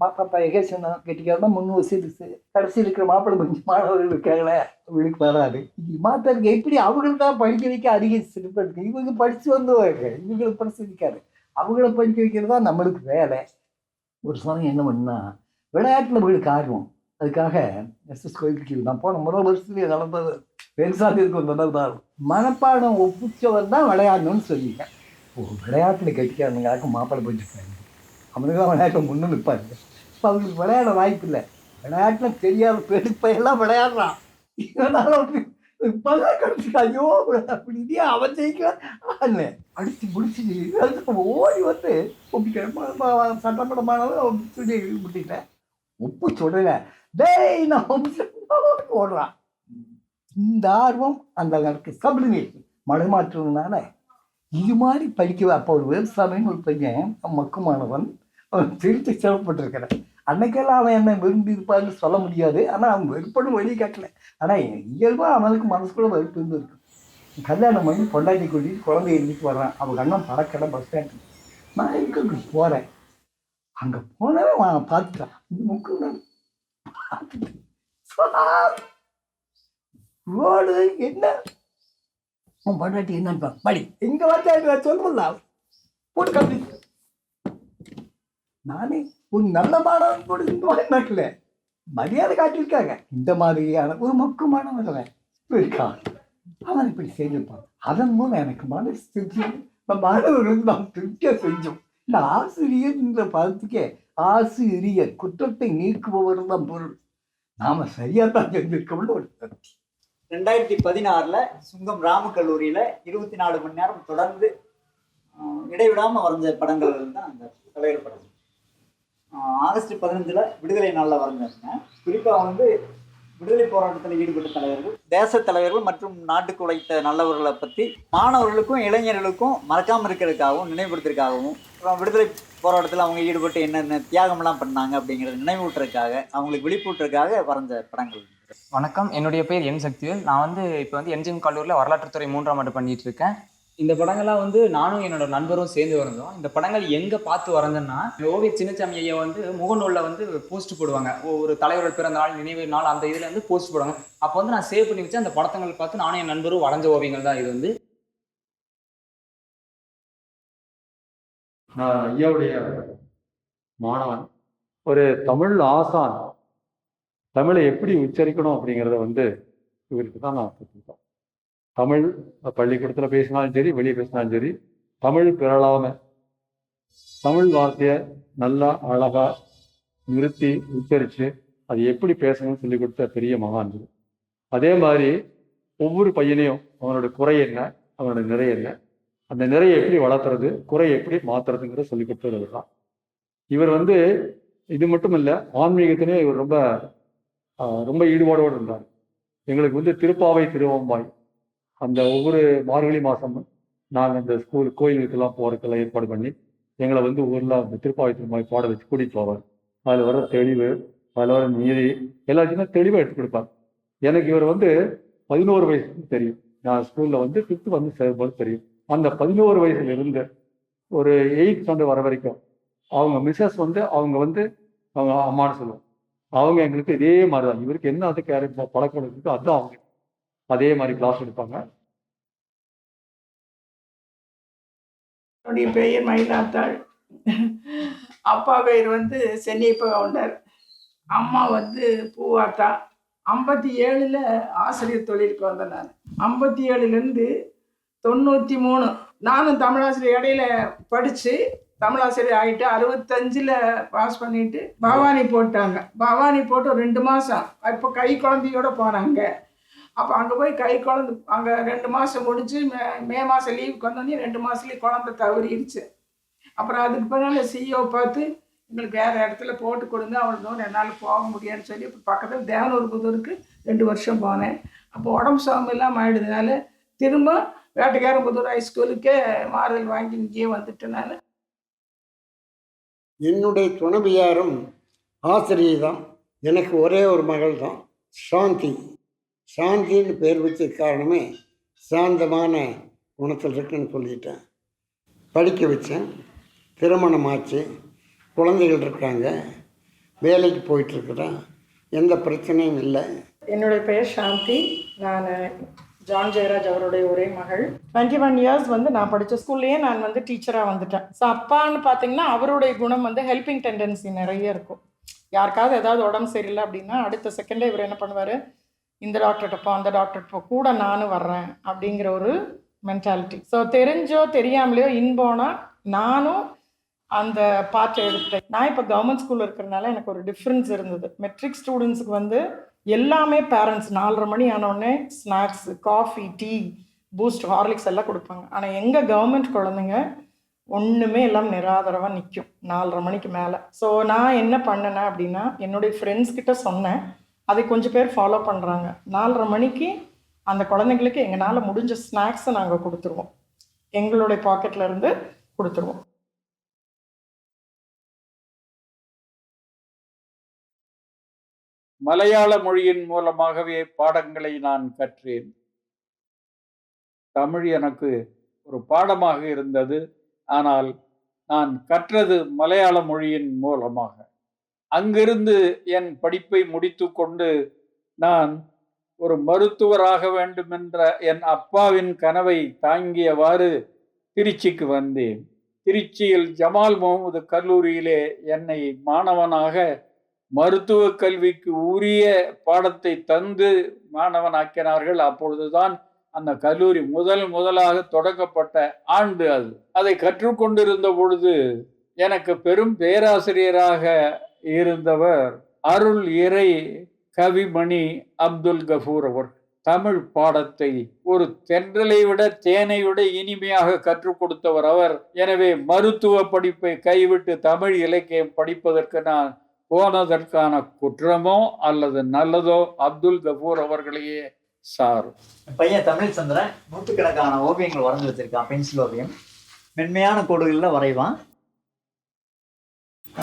பாப்பா எகேசனா கெட்டிக்காரனா 3 வருஷத்துக்கு கடைசி இருக்கிற மாப்பிள்ளை கொஞ்சம் மாணவர்கள் இருக்காங்களே அவங்களுக்கு வராது. இது மாத்திரக்கு எப்படி அவங்களுக்கு தான் படிக்க வைக்க அதிக சிறப்பு இருக்கு. இவங்க படித்து வந்துவாங்க, இவங்களுக்கு படிச்சு இருக்காது. அவங்கள படிக்க வைக்கிறது தான் நம்மளுக்கு வேலை. ஒரு சமயம் என்ன பண்ணா விளையாட்டில் அவங்களுக்கு ஆர்வம். அதுக்காக எஸ்எஸ் கோயிலுக்கு நான் போன முதல் வருஷத்துலேயே நடந்தது பெருசாக வந்ததான் மனப்பாடம் ஒப்பிச்சவர் தான் விளையாடணும்னு சொல்லிட்டேன். விளையாட்டில் கட்டிக்காரனுங்காக்க மாப்பிள்ளை போயிட்டுருக்காங்க, அவனுக்கு தான் விளையாட்டில் முன்னு நிற்பாங்க. இப்போ அவங்களுக்கு விளையாட வாய்ப்பு இல்லை. விளையாட்டில் தெரியாத பெருப்பையெல்லாம் விளையாடுறான். இப்போதான் கிடைச்சிட்டு ஐயோ அப்படி அவன் ஜெயிக்கிறான் அடித்து முடிச்சு ஓடி வந்து ஒப்பிக்கிறேன். சட்டப்படமானவன் சொல்லி விட்டுட்டேன். ஒப்பு சொல்லலை, டேய் நான் ஓடுறான். இந்த ஆர்வம் அந்த எனக்கு சப்ளிமேஷன் மனமாற்றதுனால இது மாதிரி படிக்க. அப்போ ஒரு விவசாயின்னு ஒரு பையன் மக்குமானவன், அவன் திருத்தி சிறப்பட்டிருக்கிறேன். அன்னைக்கெல்லாம் அவன் என்ன விரும்பி இருப்பான்னு சொல்ல முடியாது, ஆனால் அவன் வெறுப்படும் வெளியே காட்டல. ஆனால் இயல்பாக அவனுக்கு மனசுக்குள்ள வெறுப்பு இருந்திருக்கு. கல்யாணம் பண்ணி பொண்டாட்டி கூட்டிட்டு குழந்தை எழுதிட்டு வர்றான். அவன் கண்ணம் பறக்கடை பஸ் ஸ்டாண்டு. நான் எங்கே போகிறேன், அங்கே போனவன் அவன் பார்த்துட்டான். இந்த முக்கு பார்த்துட்டு ரோடு என்ன உன் பொண்டாட்டி என்னன்னு படி எங்கே வந்தா சொல்லுங்களா போட்டு கம்பி. நானே ஒரு நல்ல மாணவன் கூட இந்த மாதிரி நாட்டில் மரியாதை காட்டியிருக்காங்க. இந்த மாதிரியான ஒரு மொக்கமானவன் இருக்கான், அவன் இப்படி செஞ்சிருப்பான். அதன் மூலம் எனக்கு மனசு திருப்தி. மாணவர்கள் நாம் திருப்தியாக செஞ்சோம். இந்த ஆசிரியர் என்ற பதத்துக்கே ஆசிரியர் குற்றத்தை நீக்குபவர் தான் பொருள். நாம சரியா தான் செஞ்சிருக்கோம்னு ஒரு கருத்து. 2016 சுங்கம் ராமு கல்லூரியில் 24 மணி நேரம் தொடர்ந்து இடைவிடாமல் வரைஞ்ச படங்கள் தான் அந்த தலைவர் படம். ஆகஸ்ட் 15 விடுதலை நாளில் வரைஞ்சாருங்க. குறிப்பாக வந்து விடுதலை போராட்டத்தில் ஈடுபட்ட தலைவர்கள், தேச தலைவர்கள் மற்றும் நாட்டுக்கு உழைத்த நல்லவர்களை பற்றி மாணவர்களுக்கும் இளைஞர்களுக்கும் மறக்காமல் இருக்கிறதுக்காகவும் நினைவுபடுத்துறதுக்காகவும், விடுதலை போராட்டத்தில் அவங்க ஈடுபட்டு என்னென்ன தியாகம்லாம் பண்ணாங்க அப்படிங்கிறத நினைவூட்டுறதுக்காக, அவங்களுக்கு விழிப்பூட்டுறதுக்காக வரைஞ்ச படங்கள். வணக்கம், என்னுடைய பேர் என் சக்திவேல். நான் வந்து இப்போ வந்து என்ஜிஎம் கல்லூரியில் வரலாற்றுத்துறை 3ஆம் ஆண்டு பண்ணிட்டு இருக்கேன். இந்த படங்கள்லாம் வந்து நானும் என்னோட நண்பரும் சேர்ந்து வரைஞ்சோம். இந்த படங்கள் எங்கே பார்த்து வரைஞ்சேன்னா, ஓவிய சின்னசாமி ஐயா வந்து முகநூலில் வந்து போஸ்ட் போடுவாங்க, ஒரு தலைவர்கள் பிறந்த நாள், நினைவு நாள், அந்த இதில் வந்து போஸ்ட் போடுவாங்க. அப்போ வந்து நான் சேவ் பண்ணி வச்சு அந்த படத்தங்கள் பார்த்து நானும் என் நண்பரும் வரைஞ்ச ஓவியங்கள் தான் இது வந்து. நான் ஐயாவுடைய மாணவன், ஒரு தமிழ் ஆசான். தமிழை எப்படி உச்சரிக்கணும் அப்படிங்கிறத வந்து இவருக்கு தான் நான் கற்றுக்கிட்டோம். தமிழ் பள்ளிக்கூடத்தில் பேசினாலும் சரி, வெளியே பேசினாலும் சரி, தமிழ் பிறழாம தமிழ் வார்த்தையை நல்லா அழகாக நிறுத்தி உச்சரித்து அது எப்படி பேசணும்னு சொல்லி கொடுத்த பெரிய மகான் இது. அதே மாதிரி ஒவ்வொரு பையனையும் அவனோட குறை என்ன, அவனோட நிறை என்ன, அந்த நிறையை எப்படி வளர்த்துறது, குறை எப்படி மாற்றுறதுங்கிறத சொல்லி கொடுத்தது தான். இவர் வந்து இது மட்டும் இல்லை, ஆன்மீகத்திலே இவர் ரொம்ப ஈடுபாடோடு இருந்தார். எங்களுக்கு வந்து திருப்பாவை திருவம்பாய் அந்த ஒவ்வொரு மார்கழி மாதமும் நாங்கள் அந்த கோயிலுக்கெல்லாம் போகிறதுக்கெல்லாம் ஏற்பாடு பண்ணி எங்களை வந்து ஊரில் அந்த திருப்பாவை திரும்பாய் பாட வச்சு கூட்டிகிட்டு போவார். அதில் வர தெளிவு, அதில் வர நீதி எல்லாத்தையுமே தெளிவாக எடுத்து கொடுப்பார். எனக்கு இவர் வந்து 11 வயசு தெரியும். நான் ஸ்கூலில் வந்து 5th வந்து சேரும்போது தெரியும். அந்த 11 வயசுல இருந்து ஒரு 8th ஸ்டாண்டர்ட் வர வரைக்கும் அவங்க மிஸ்ஸஸ் வந்து அவங்க அம்மான்னு சொல்லுவோம். அவங்க எங்களுக்கு இதே மாதிரி தான், இவருக்கு என்ன அது பழக்கம் இருக்கோ அதுதான் அவங்க அதே மாதிரி கிளாஸ் எடுப்பாங்க. என்னுடைய பெயர் மயிலாத்தாள். அப்பா பேர் வந்து சென்னியப்ப கவுண்டர், அம்மா வந்து பூவாத்தா. 57 ஆசிரியர் தொழிலுக்கு வந்தேன். நான் 57லேருந்து 93 நானும் தமிழாசிரியர் இடையில படித்து தமிழாசிரியர் ஆகிட்டு 65 பாஸ் பண்ணிட்டு பவானி போட்டாங்க. பவானி போட்டு 2 மாதம் இப்போ கை குழந்தையோட போனாங்க. அப்போ அங்கே போய் கை குழந்தை அங்கே 2 மாதம் முடிச்சு மே மாதம் லீவுக்கு வந்தோடனே 2 மாதத்துலேயே குழந்தை தவறிடுச்சு. அப்புறம் அதுக்கு பின்னால் சிஓ பார்த்து எங்களுக்கு வேறு இடத்துல போட்டு கொடுங்க, அவ்வளோ தூரம் என்னால் போக முடியாதுன்னு சொல்லி இப்போ பக்கத்தில் தேவனூர் புதூருக்கு 2 வருஷம் போனேன். அப்போ உடம்பு சமமெல்லாம் ஆயிடுதுனால திரும்ப வேட்டைக்காரம்புதூர் ஹைஸ்கூலுக்கே மாறுதல் வாங்கி இங்கேயே வந்துட்டேன். நான் என்னுடைய துணைவியாரும் ஆசிரியை தான். எனக்கு ஒரே ஒரு மகள் தான், சாந்தி. சாந்தின்னு பேர் வச்ச காரணமே சாந்தமான குணத்தில் இருக்குன்னு சொல்லிட்டேன். படிக்க வச்சேன், திருமணம் ஆச்சு, குழந்தைகள் இருக்காங்க, வேலைக்கு போயிட்டுருக்குறேன், எந்த பிரச்சனையும் இல்லை. என்னுடைய பெயர் சாந்தி. நான் ஜான் ஜெயராஜ் அவருடைய ஒரே மகள். 21 இயர்ஸ் வந்து நான் படித்த ஸ்கூல்லையே நான் வந்து டீச்சராக வந்துட்டேன். ஸோ அப்பான்னு பார்த்தீங்கன்னா அவருடைய குணம் வந்து ஹெல்பிங் டெண்டன்சி நிறைய இருக்கும். யாருக்காவது ஏதாவது உடம்பு சரியில்லை அப்படின்னா அடுத்த செகண்டே இவர் என்ன பண்ணுவார், இந்த டாக்டர்கிட்ட போ, அந்த டாக்டர்கிட்ட போ, கூட நானும் வர்றேன் அப்படிங்கிற ஒரு மென்டாலிட்டி. ஸோ தெரிஞ்சோ தெரியாமலையோ இன்போனா நானும் அந்த பார்ட்டை எடுத்துட்டேன். நான் இப்போ கவர்மெண்ட் ஸ்கூலில் இருக்கிறதுனால எனக்கு ஒரு டிஃப்ரென்ஸ் இருந்தது. மெட்ரிக் ஸ்டூடெண்ட்ஸுக்கு வந்து எல்லாமே பேரண்ட்ஸ் 4:30 மணி ஆனோடனே snacks, coffee, tea, boost, Horlicks எல்லாம் கொடுப்பாங்க. ஆனால் எங்கள் கவர்மெண்ட் குழந்தைங்க ஒன்றுமே எல்லாம் நிராதரவாக நிற்கும் 4:30 மணிக்கு மேலே. ஸோ நான் என்ன பண்ணேன் அப்படின்னா என்னுடைய ஃப்ரெண்ட்ஸ் கிட்ட சொன்னேன், அதை கொஞ்சம் பேர் ஃபாலோ பண்ணுறாங்க. 4:30 மணிக்கு அந்த குழந்தைங்களுக்கு எங்களால் முடிஞ்ச ஸ்நாக்ஸை நாங்கள் கொடுத்துருவோம், எங்களுடைய பாக்கெட்ல இருந்து கொடுத்துருவோம். மலையாள மொழியின் மூலமாகவே பாடங்களை நான் கற்றேன். தமிழ் எனக்கு ஒரு பாடமாக இருந்தது. ஆனால் நான் கற்றது மலையாள மொழியின் மூலமாக. அங்கிருந்து என் படிப்பை முடித்து கொண்டு நான் ஒரு மருத்துவராக வேண்டும் என்ற என் அப்பாவின் கனவை தாங்கியவாறு திருச்சிக்கு வந்தேன். திருச்சியில் ஜமால் முகமது கல்லூரியிலே என்னை மாணவனாக மருத்துவ கல்விக்கு உரிய பாடத்தை தந்து மாணவனாக்கினார்கள். அப்பொழுதுதான் அந்த கல்லூரி முதலாக தொடங்கப்பட்ட ஆண்டு அது. அதை கற்றுக்கொண்டிருந்த பொழுது எனக்கு பெரும் பேராசிரியராக இருந்தவர் அருள் இறை கவிமணி அப்துல் கஃபூர் அவர். தமிழ் பாடத்தை ஒரு தென்றலை விட தேனை விட இனிமையாக கற்றுக் கொடுத்தவர் அவர். எனவே மருத்துவ படிப்பை கைவிட்டு தமிழ் இலக்கியம் படிப்பதற்கு நான் போனதற்கான குற்றமோ அல்லது நல்லதோ அப்துல் கஃபூர் அவர்களையே சாரும். பையன் தமிழ் சந்திரன் நூற்றுக்கணக்கான ஓவியங்கள் வரைஞ்சி வச்சிருக்கான். பென்சில் ஓவியம் மென்மையான கோடுகளில் வரைவான்.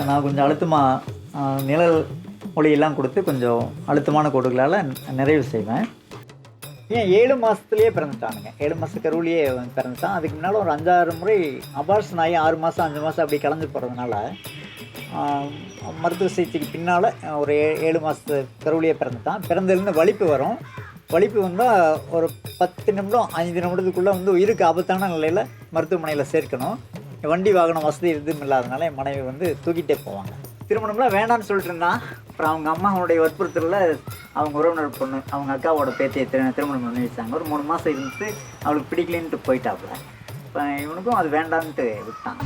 நான் கொஞ்சம் அழுத்தமாக நிழல் ஒளியெல்லாம் கொடுத்து கொஞ்சம் அழுத்தமான கோடுகளால் நிறைவு செய்வேன். ஏன் 7 மாதத்துலேயே பிறந்துட்டானுங்க. 7 மாத கருவிலேயே பிறந்துட்டான். அதுக்கு முன்னால் ஒரு 5-6 முறை அபார்ஷன் ஆகி 6 மாதம் 5 மாதம் அப்படி கலந்து போகிறதுனால மருத்துவ சிகிச்சைக்கு பின்னால் ஒரு 7 மாதத்து கருவிலேயே பிறந்துட்டான். பிறந்திருந்து வலிப்பு வரும். வலிப்பு வந்தால் ஒரு 10 நிமிடம் 5 நிமிடத்துக்குள்ளே உயிருக்கு ஆபத்தான நிலையில் மருத்துவமனையில் சேர்க்கணும். வண்டி வாகனம் வசதி எதுவும் இல்லாதனால என் மனைவி தூக்கிட்டே போவாங்க. திருமணம்லாம் வேண்டான்னு சொல்லிட்டு இருந்தான். அப்புறம் அவங்க அம்மாவுடைய வற்புறுத்தலில் அவங்க உறவினர் பொண்ணு அவங்க அக்காவோட பேத்தியை திருமணம் பண்ணி வச்சாங்க. ஒரு 3 மாதம் இருந்துட்டு அவளுக்கு பிடிக்கலன்ட்டு போயிட்டாப்புல. இப்போ இவனுக்கும் அது வேண்டான்ட்டு விட்டான்.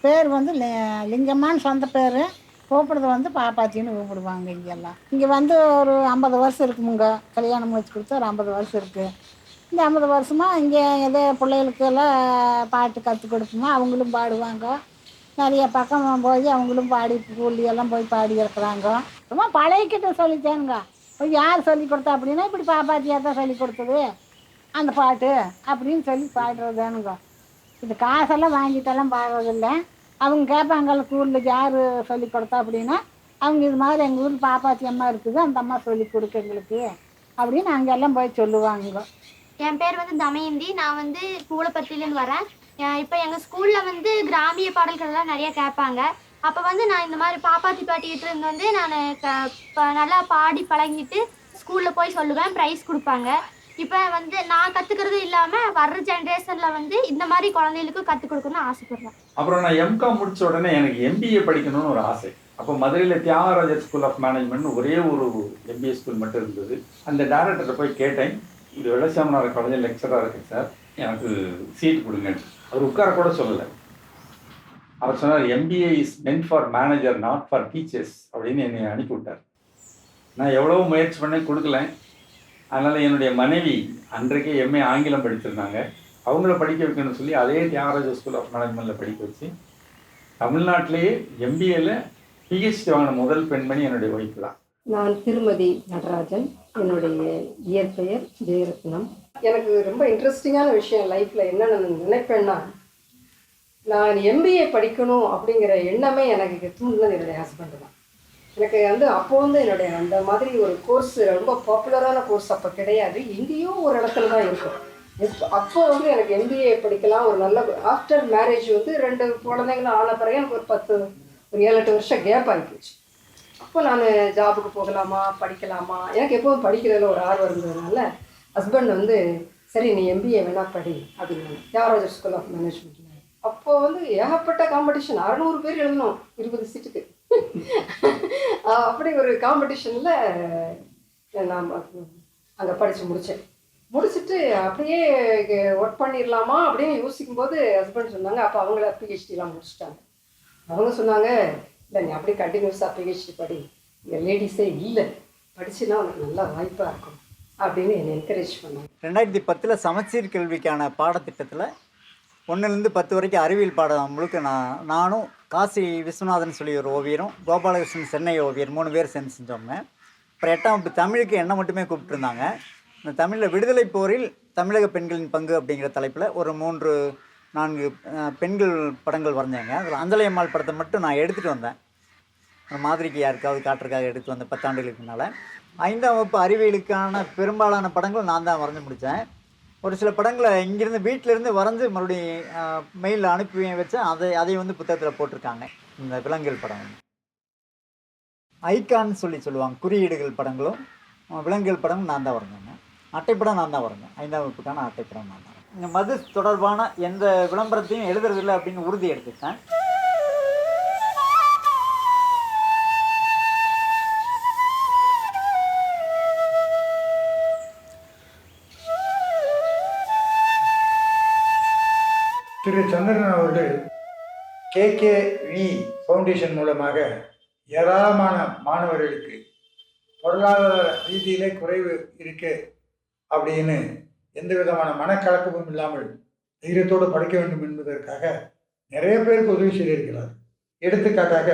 பேர் லிங்கம்மான்னு சொந்த பேர். கூப்பிடுறது பாப்பாச்சின்னு கூப்பிடுவாங்க. இங்கெல்லாம் இங்கே ஒரு 50 வருஷம் இருக்குமுங்க. கல்யாணம் வச்சு கொடுத்தா ஒரு 50 வருஷம் இருக்குது. இந்த 50 வருஷமாக இங்கே ஏதோ பிள்ளைகளுக்கெல்லாம் பாட்டு கற்றுக் கொடுப்போமா, அவங்களும் பாடுவாங்க. நிறைய பக்கம் போய் அவங்களும் பாடி கூலியெல்லாம் போய் பாடி இருக்கிறாங்க. ரொம்ப பழையக்கிட்ட சொல்லித்தேனுங்க. யார் சொல்லி கொடுத்தா அப்படின்னா இப்படி பாப்பாச்சியாக தான் சொல்லி கொடுத்தது அந்த பாட்டு அப்படின்னு சொல்லி பாடுறதுனுங்க. இது காசெல்லாம் வாங்கிட்டெல்லாம் பாடுறதில்லை. அவங்க கேட்பாங்கல்ல ஸ்கூலில் யார் சொல்லி கொடுத்தா அப்படின்னா அவங்க இது மாதிரி எங்கள் ஊர் பாப்பாச்சி அம்மா இருக்குது, அந்த அம்மா சொல்லி கொடுக்க எங்களுக்கு அப்படின்னு அங்கெல்லாம் போய் சொல்லுவாங்க. என் பேர் தமயந்தி. நான் கூலப்பட்டிலேருந்து வரேன். இப்போ எங்கள் ஸ்கூலில் கிராமிய பாடல்கள்லாம் நிறைய கேட்பாங்க. அப்போ நான் இந்த மாதிரி பாப்பாத்தி பாட்டிக்கிட்டு இருந்து நான் நல்லா பாடி பழகிட்டு ஸ்கூலில் போய் சொல்லுவேன், ப்ரைஸ் கொடுப்பாங்க. இப்போ நான் கற்றுக்கிறது இல்லாமல் வர்ற ஜென்ரேஷனில் இந்த மாதிரி குழந்தைகளுக்கும் கற்றுக் கொடுக்கணும்னு ஆசைப்படுறேன். அப்புறம் நான் எம்காம் முடிச்ச உடனே எனக்கு எம்பிஏ படிக்கணும்னு ஒரு ஆசை. அப்போ மதுரையில் தியாகராஜர் ஸ்கூல் ஆஃப் மேனேஜ்மெண்ட் ஒரே ஒரு எம்பிஏ ஸ்கூல் மட்டும் இருந்தது. அந்த டைரக்டர்கிட்ட போய் கேட்டேன், இது வெள்ளச்சாமனார் காலேஜில் லெக்சராக இருக்குது சார், எனக்கு சீட் கொடுங்க. அவர் உட்கார கூட சொல்லலை. அவர் சொன்னார், MBA is meant for manager not for teachers அப்படின்னு என்னை அனுப்பி விட்டார். நான் எவ்வளோ முயற்சி பண்ணி கொடுக்கல. அதனால் என்னுடைய மனைவி அன்றைக்கே எம்ஏ ஆங்கிலம் படிச்சிருந்தாங்க. அவங்கள படிக்க வைக்கணும்னு சொல்லி அதே தியாகராஜர் ஸ்கூல் ஆஃப் மேனேஜ்மெண்ட்டில் படிக்க வச்சு தமிழ்நாட்டிலேயே எம்பிஏல பிஹெச்டி வாங்கின முதல் பெண்மணி என்னுடைய ஒய்ஃப் தான். நான் திருமதி நடராஜன். என்னுடைய இயற்பெயர் ஜெயரத்னம். எனக்கு ரொம்ப இன்ட்ரெஸ்டிங்கான விஷயம் லைஃப்பில் என்னென்னு நினைப்பேன்னா, நான் எம்பிஏ படிக்கணும் அப்படிங்கிற எண்ணமே எனக்கு தூண்டினது என்னுடைய ஹஸ்பண்டு தான். எனக்கு அப்போ என்னுடைய அந்த மாதிரி ஒரு கோர்ஸ் ரொம்ப பாப்புலரான கோர்ஸ் அப்போ கிடையாது. எங்கேயோ ஒரு இடத்துல தான் இருக்கும். அப்போ எனக்கு எம்பிஏ படிக்கலாம் ஒரு நல்ல ஆஃப்டர் மேரேஜ் 2 குழந்தைங்களும் ஆன பிறகு எனக்கு ஒரு 7-8 வருஷம் கேப் ஆகிப்போச்சு. அப்போ நான் ஜாபுக்கு போகலாமா படிக்கலாமா, எனக்கு எப்போவும் படிக்கிறதுல ஒரு ஆர்வம் இருந்ததுனால ஹஸ்பண்ட் சரி நீ எம்பிஏ வேணா படி அப்படின்னு தியாகராஜர் ஸ்கூல் ஆஃப் மேனேஜ்மெண்ட். அப்போ ஏகப்பட்ட காம்படிஷன், 600 பேர் எழுதணும் 20 சீட்டுக்கு. அப்படி ஒரு காம்படிஷனில் நான் அங்கே படித்து முடிச்சுட்டு அப்படியே ஒர்க் பண்ணிடலாமா அப்படின்னு யோசிக்கும்போது ஹஸ்பண்ட் சொன்னாங்க. அப்போ அவங்கள பிஹெச்டிலாம் முடிச்சுட்டாங்க. அவங்க சொன்னாங்க, இல்லை நீ அப்படியே கண்டினியூஸாக பிஹெச்டி படி, இங்கே லேடிஸே இல்லை, படிச்சுன்னா உனக்கு நல்லா வாய்ப்பாக இருக்கும் அப்படின்னு என்னை என்கரேஜ் பண்ணாங்க. 2010 சமச்சீர் கல்விக்கான பாடத்திட்டத்தில் 1லேருந்து 10 வரைக்கும் அறிவியல் பாடம் முழுக்க நானும் காசி விஸ்வநாதன் சொல்லி ஒரு ஓவியரும், கோபாலகிருஷ்ணன் சென்னை ஓவியர் 3 பேர் சேர்ந்து செஞ்சோங்க. அப்புறம் 8ஆம் வகுப்பு தமிழுக்கு என்ன மட்டுமே கூப்பிட்டுருந்தாங்க. இந்த தமிழில் விடுதலை போரில் தமிழக பெண்களின் பங்கு அப்படிங்கிற தலைப்பில் ஒரு 3-4 பெண்கள் படங்கள் வரைஞ்சாங்க. அதில் அஞ்சலை அம்மாள் படத்தை மட்டும் நான் எடுத்துகிட்டு வந்தேன். மாதிரிக்கு யாருக்காவது காட்டுறதுக்காக எடுத்து வந்த 10 ஆண்டுகளுக்கு முன்னால். 5ஆம் வகுப்பு அறிவியலுக்கான பெரும்பாலான படங்கள் நான் தான் வரைஞ்சி முடித்தேன். ஒரு சில படங்களை இங்கேருந்து வீட்டிலேருந்து வரைஞ்சி மறுபடியும் மெயிலில் அனுப்பி வச்சேன். அதை வந்து புத்தகத்தில் போட்டிருக்காங்க. இந்த விலங்குகள் படம் ஐகான்னு சொல்லுவாங்க. குறியீடுகள் படங்களும் விலங்குகள் படமும் நான் தான் வரைஞ்சேங்க. அட்டைப்படம் நான் தான் வரைஞ்சேன். 5ஆம் வகுப்புக்கான அட்டைப்படம் நான் தான். இந்த மது தொடர்பான எந்த விளம்பரத்தையும் எழுதுறதில்லை அப்படின்னு உறுதி எடுத்துட்டேன். திரு சந்திரன் அவர்கள் KKV ஃபவுண்டேஷன் மூலமாக ஏராளமான மாணவர்களுக்கு பொருளாதார ரீதியிலே குறைவு இருக்கு அப்படின்னு எந்த விதமான மனக்கலக்கமும் இல்லாமல் தைரியத்தோடு படிக்க வேண்டும் என்பதற்காக நிறைய பேருக்கு உதவி செய்திருக்கிறார். எடுத்துக்காட்டாக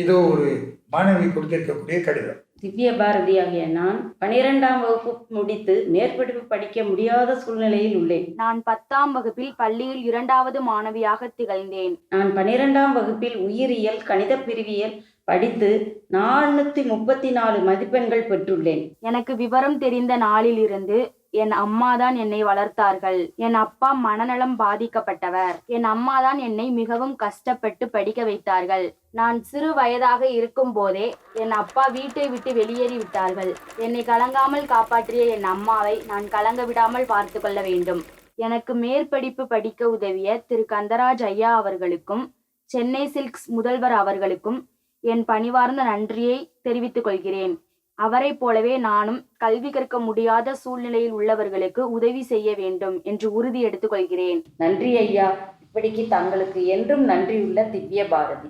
இதோ ஒரு மாணவி கொடுத்திருக்கக்கூடிய கடிதம். திவ்ய பாரதி ஆகிய நான் 12ஆம் வகுப்பு முடித்து மேற்படிப்பு படிக்க முடியாத சூழ்நிலையில் உள்ளேன். நான் 10ஆம் வகுப்பில் பள்ளியில் 2வது மாணவியாக திகழ்ந்தேன். நான் 12ஆம் வகுப்பில் உயிரியல் கணித பிரிவியல் படித்து 434 மதிப்பெண்கள் பெற்றுள்ளேன். எனக்கு விவரம் தெரிந்த நாளிலிருந்து என் அம்மாதான் என்னை வளர்த்தார்கள். என் அப்பா மனநலம் பாதிக்கப்பட்டவர். என் அம்மாதான் என்னை மிகவும் கஷ்டப்பட்டு படிக்க வைத்தார்கள். நான் சிறு வயதாக இருக்கும் போதே என் அப்பா வீட்டை விட்டு வெளியேறி விட்டார்கள். என்னை கலங்காமல் காப்பாற்றிய என் அம்மாவை நான் கலங்க விடாமல் பார்த்து கொள்ள வேண்டும். எனக்கு மேற்படிப்பு படிக்க உதவிய திரு கந்தராஜ் ஐயா அவர்களுக்கும் சென்னை சில்க்ஸ் முதல்வர் அவர்களுக்கும் என் பணிவார்ந்த நன்றியை தெரிவித்துக் கொள்கிறேன். அவரை போலவே நானும் கல்வி கற்க முடியாத சூழ்நிலையில் உள்ளவர்களுக்கு உதவி செய்ய வேண்டும் என்று உறுதி எடுத்துக் கொள்கிறேன். நன்றி ஐயா. இப்படிக்கு தங்களுக்கு என்றும் நன்றியுள்ள திவ்ய பாரதி.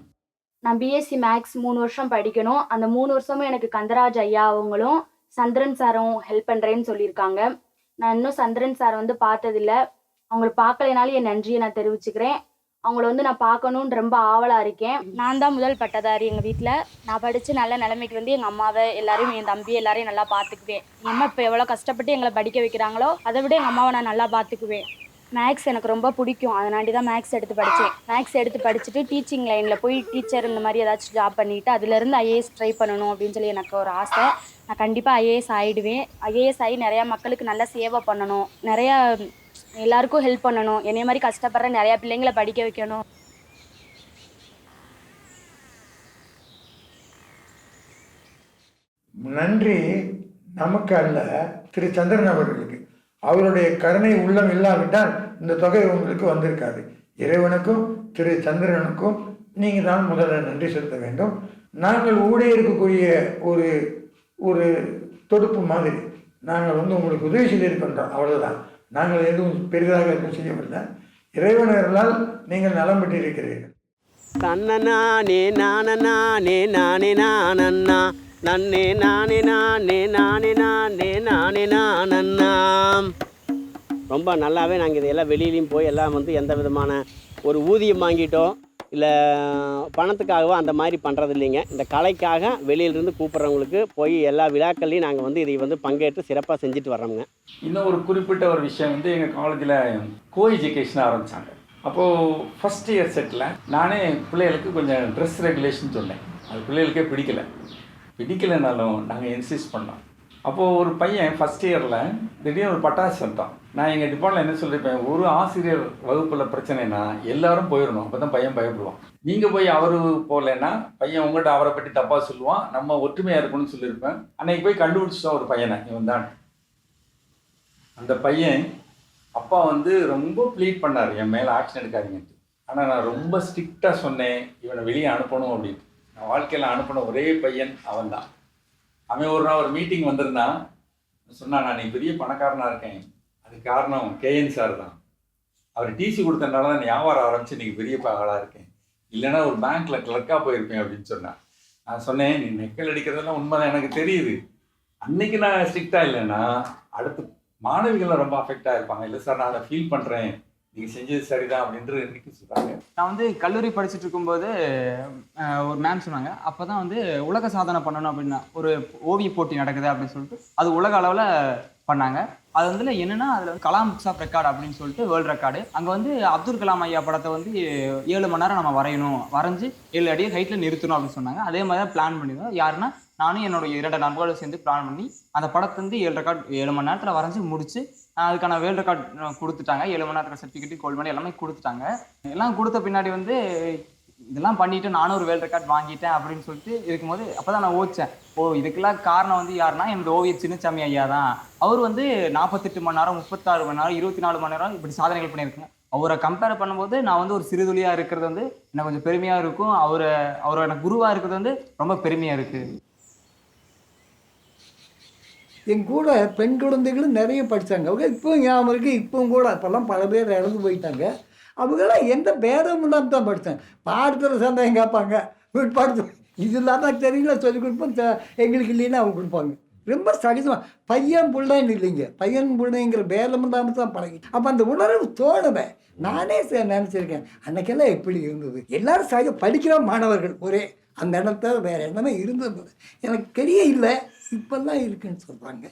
நான் பிஎஸ்சி மேக்ஸ் 3 வருஷம் படிக்கணும். அந்த 3 வருஷமும் எனக்கு கந்தராஜ் ஐயா அவங்களும் சந்திரன் சாரும் ஹெல்ப் பண்ணுறேன்னு சொல்லியிருக்காங்க. நான் இன்னும் சந்திரன் சார் வந்து பார்த்ததில்லை. அவங்கள பார்க்கலைனாலும் என் நன்றியை நான் தெரிவிச்சுக்கிறேன். அவங்கள வந்து நான் பார்க்கணுன்னு ரொம்ப ஆவலாக இருக்கேன். நான் தான் முதல் பட்டதாரி எங்கள் வீட்டில். நான் படித்து நல்ல நிலைமைக்கு வந்து எங்கள் அம்மாவை எல்லாரையும் என் தம்பி எல்லாரையும் நல்லா பார்த்துக்குவேன். எங்கள் அம்மா இப்போ எவ்வளோ கஷ்டப்பட்டு எங்களை படிக்க வைக்கிறாங்களோ அதை விட எங்கள் அம்மாவை நான் நல்லா பார்த்துக்குவேன். மேக்ஸ் எனக்கு ரொம்ப பிடிக்கும். அதனாடி தான் மேக்ஸ் எடுத்து படித்தேன். மேக்ஸ் எடுத்து படிச்சுட்டு டீச்சிங் லைனில் போய் டீச்சர் இந்த மாதிரி ஏதாச்சும் ஜாப் பண்ணிவிட்டு அதுலேருந்து ஐஏஎஸ் ட்ரை பண்ணணும் அப்படின்னு சொல்லி எனக்கு ஒரு ஆசை. நான் கண்டிப்பாக ஐஏஎஸ் ஆகிடுவேன். ஐஏஎஸ் ஆகி நிறையா மக்களுக்கு நல்லா சேவை பண்ணணும், நிறையா எல்லாருக்கும் ஹெல்ப் பண்ணணும், என்னைய மாதிரி கஷ்டப்படுற நிறையா பிள்ளைங்களை படிக்க வைக்கணும். நன்றி நமக்கு அல்ல, திரு சந்திரன் அவர்களுக்கு. அவருடைய கருணை உள்ளம் இல்லாவிட்டால் இந்த தொகை உங்களுக்கு வந்திருக்காது. இறைவனுக்கும் திரு சந்திரனுக்கும் நீங்கள் தான் முதல்ல நன்றி செலுத்த வேண்டும். நாங்கள் ஊடே இருக்கக்கூடிய ஒரு ஒரு தொடுப்பு மாதிரி நாங்கள் வந்து உங்களுக்கு உதவி செய்திருக்கின்றோம், அவ்வளோதான். நாங்கள் எதுவும் பெரிதாக எதுவும் செய்யவில்லை. இறைவனர்களால் நீங்கள் நலம் பெற்றிருக்கிறீர்கள். தன்னே நானே நானே நானண்ணா நன்னே நானே நானே நானே நானே நானே நானண்ணா. ரொம்ப நல்லாவே நாங்கள் இதையெல்லாம் வெளியிலையும் போய் எல்லாம் வந்து எந்த விதமான ஒரு ஊதியம் வாங்கிட்டோம் இல்லை பணத்துக்காகவோ அந்த மாதிரி பண்ணுறது இல்லைங்க. இந்த கலைக்காக வெளியிலேருந்து கூப்பிட்றவங்களுக்கு போய் எல்லா விழாக்கள்லையும் நாங்கள் வந்து இதை வந்து பங்கேற்று சிறப்பாக செஞ்சுட்டு வர்றோங்க. இன்னும் ஒரு குறிப்பிட்ட ஒரு விஷயம் வந்து எங்கள் காலேஜில் கோ எஜுகேஷன் ஆரம்பித்தாங்க. அப்போது ஃபஸ்ட் இயர் செட்டில் நானே பிள்ளைகளுக்கு கொஞ்சம் ட்ரெஸ் ரெகுலேஷன் சொன்னேன். அது பிள்ளைகளுக்கே பிடிக்கலைனாலும் நாங்கள் இன்சிஸ்ட் பண்ணோம். அப்போது ஒரு பையன் ஃபஸ்ட் இயரில் திடீர்னு ஒரு பட்டாசு சத்தம். நான் எங்கள் டிபார்ட்மெண்ட்டில் என்ன சொல்லியிருப்பேன், ஒரு ஆசிரியர் வகுப்பில் பிரச்சனைனா எல்லாரும் போயிடணும், அப்போ தான் பையன் பயப்படுவான். நீங்கள் போய் அவரு போகலைன்னா பையன் உங்கள்கிட்ட அவரை பற்றி தப்பாக சொல்லுவான், நம்ம ஒற்றுமையாக இருக்கணும்னு சொல்லியிருப்பேன். அன்றைக்கி போய் கண்டுபிடிச்சிட்டோம் ஒரு பையனை, இவன் தான். அந்த பையன் அப்பா வந்து ரொம்ப ப்ளீட் பண்ணார் என் மேலே ஆக்ஷன் எடுக்காதீங்கன்ட்டு. ஆனால் நான் ரொம்ப ஸ்ட்ரிக்டாக சொன்னேன், இவனை வெளியே அனுப்பணும் அப்படின்ட்டு. நான் வாழ்க்கையில் அனுப்பின ஒரே பையன் அவன் தான். அவன் ஒரு நாள் ஒரு மீட்டிங் வந்திருந்தான். சொன்னா நான் நீ பெரிய பணக்காரனாக இருக்கேன், அதுக்கு காரணம் கேஎன் சார் தான். அவர் டிசி கொடுத்தனால தான் வியாபாரம் ஆரம்பிச்சு இன்னைக்கு பெரிய ஆளாக இருக்கேன், இல்லைன்னா ஒரு பேங்க்ல கிளர்க்காக போயிருப்பேன் அப்படின்னு சொன்னேன். நான் சொன்னேன், நீ நெக்கல் அடிக்கிறதெல்லாம் உண்மைதான், எனக்கு தெரியுது. அன்னைக்கு நான் ஸ்ட்ரிக்டாக இல்லைன்னா அடுத்து மாணவிகள்லாம் ரொம்ப அஃபெக்டாக இருப்பாங்க. இல்லை சார் நான் அதை ஃபீல் பண்ணுறேன், நீங்கள் செஞ்சது சரிதான் அப்படின்ட்டு இன்னைக்கு சொல்கிறாங்க. நான் வந்து கல்லூரி படிச்சுட்டு இருக்கும்போது ஒரு மேம் சொன்னாங்க, அப்போ தான் வந்து உலக சாதனை பண்ணணும் அப்படின்னா ஒரு ஓவிய போட்டி நடக்குது அப்படின்னு சொல்லிட்டு அது உலக அளவில் பண்ணாங்க. அது வந்து என்னென்னா அதில் கலாம் புக்ஸ் ஆஃப் ரெக்கார்டு அப்படின்னு சொல்லிட்டு வேர்ல்டு ரெக்கார்டு. அங்கே வந்து அப்துல் கலாம் ஐயா படத்தை வந்து 7 மணி நேரம் நம்ம வரையணும், வரைஞ்சி 7 அடி ஹைட்டில் நிறுத்தணும் அப்படின்னு சொன்னாங்க. அதே மாதிரி தான் பிளான் பண்ணியிருந்தோம். யாருன்னா நானும் என்னுடைய 2 நண்பர்களும் சேர்ந்து பிளான் பண்ணி அந்த படத்தை வந்து 7 மணி நேரத்தில் வரைஞ்சி முடிச்சு அதுக்கான வேர்ல்டு ரெக்கார்ட் கொடுத்துட்டாங்க. 7 மணி நேரத்துக்கு சர்டிஃபிகேட், கோல்டு மெடல் எல்லாமே கொடுத்துட்டாங்க. எல்லாம் கொடுத்த பின்னாடி வந்து இதெல்லாம் பண்ணிவிட்டு நானும் ஒரு வேர்ல்டு ரெக்கார்ட் வாங்கிட்டேன் அப்படின்னு சொல்லிட்டு இருக்கும்போது அப்போ தான் நான் ஓச்சேன், இதுக்கெல்லாம் காரணம் வந்து யாருன்னா என்னோட ஓவியர் சின்னசாமி ஐயா தான். அவர் வந்து 48 மணி நேரம், 36 மணி நேரம், 24 மணி நேரம் இப்படி சாதனைகள் பண்ணியிருக்கேன். அவரை கம்பேர் பண்ணும்போது நான் வந்து ஒரு சிறுதுளியாக இருக்கிறது வந்து எனக்கு கொஞ்சம் பெருமையாக இருக்கும். அவர் எனக்கு குருவாக இருக்கிறது வந்து ரொம்ப பெருமையாக இருக்குது. என் கூட பெண் குழந்தைகளும் நிறைய படித்தாங்க. அவங்க இப்போவும் ஞாபகம் இருக்குது. இப்போவும் கூட இப்போல்லாம் பல பேர் இறந்து போயிட்டாங்க. அவங்களாம் எந்த பேதமும் இல்லாமல் தான் படித்தேன். பாடத்தில் சந்தேகம் கேட்பாங்க, பாடத்தில் இது இல்லாமல் தெரியல சொல்லிக் கொடுப்போம், எங்களுக்கு இல்லைன்னா அவங்க கொடுப்பாங்க. ரொம்ப சகஜமாக பையன் பிள்ளைன்னு இல்லைங்க, பையன் பிள்ளைங்கிற பேதம் இல்லாமல் தான் பழகி. அப்போ அந்த உணர்வு தோணுவேன். நானே நினச்சிருக்கேன் அன்றைக்கெல்லாம் எப்படி இருந்தது. எல்லோரும் சக படிக்கிற மாணவர்கள் ஒரே அந்த இடத்துல வேறு என்னமே இருந்தது எனக்கு தெரிய இல்லை, இப்போல்லாம் இருக்குன்னு சொல்கிறாங்க.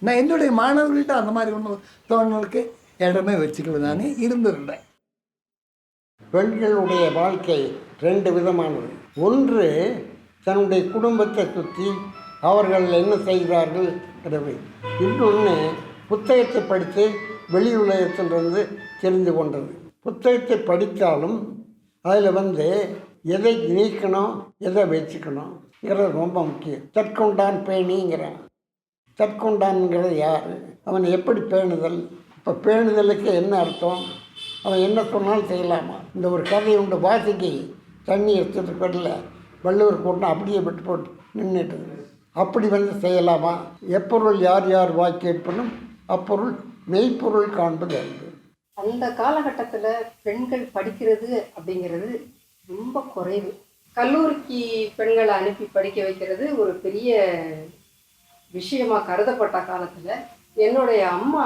நான் என்னுடைய மாணவர்கள்ட்ட அந்த மாதிரி ஒன்று தோணலுக்கு இடமே வச்சுக்கல, நானே இருந்திருந்தேன். பெண்களுடைய வாழ்க்கை 2 விதமானது. ஒன்று தன்னுடைய குடும்பத்தை சுற்றி அவர்கள் என்ன செய்கிறார்கள் என்பது. இன்னொன்று புத்தகத்தை படித்து வெளி உலகத்திலிருந்து தெரிந்து கொண்டது. புத்தகத்தை படித்தாலும் அதில் எதை நீக்கணும் எதை வச்சுக்கணுங்கிறது ரொம்ப முக்கியம். தற்கொண்டான் பேணிங்கிறான். தற்கொண்டான்ங்கிறது யார், அவன் எப்படி பேணுதல், இப்போ பேணுதலுக்கு என்ன அர்த்தம், அவன் என்ன சொன்னாலும் செய்யலாமா. இந்த ஒரு கதை உண்டு, வாசிக்கு தண்ணி எடுத்துட்டு போடல வள்ளுவர் போட்டு அப்படியே விட்டு போட்டு நின்றுட்டு அப்படி செய்யலாமா. எப்பொருள் யார் யார் வாய் கேட்பனும் அப்பொருள் மெய்ப்பொருள் காண்பது அன்று. அந்த காலகட்டத்தில் பெண்கள் படிக்கிறது அப்படிங்கிறது ரொம்ப குறைவு. கல்லூரிக்கு பெண்களை அனுப்பி படிக்க வைக்கிறது ஒரு பெரிய விஷயமாக கருதப்பட்ட காலத்தில் என்னுடைய அம்மா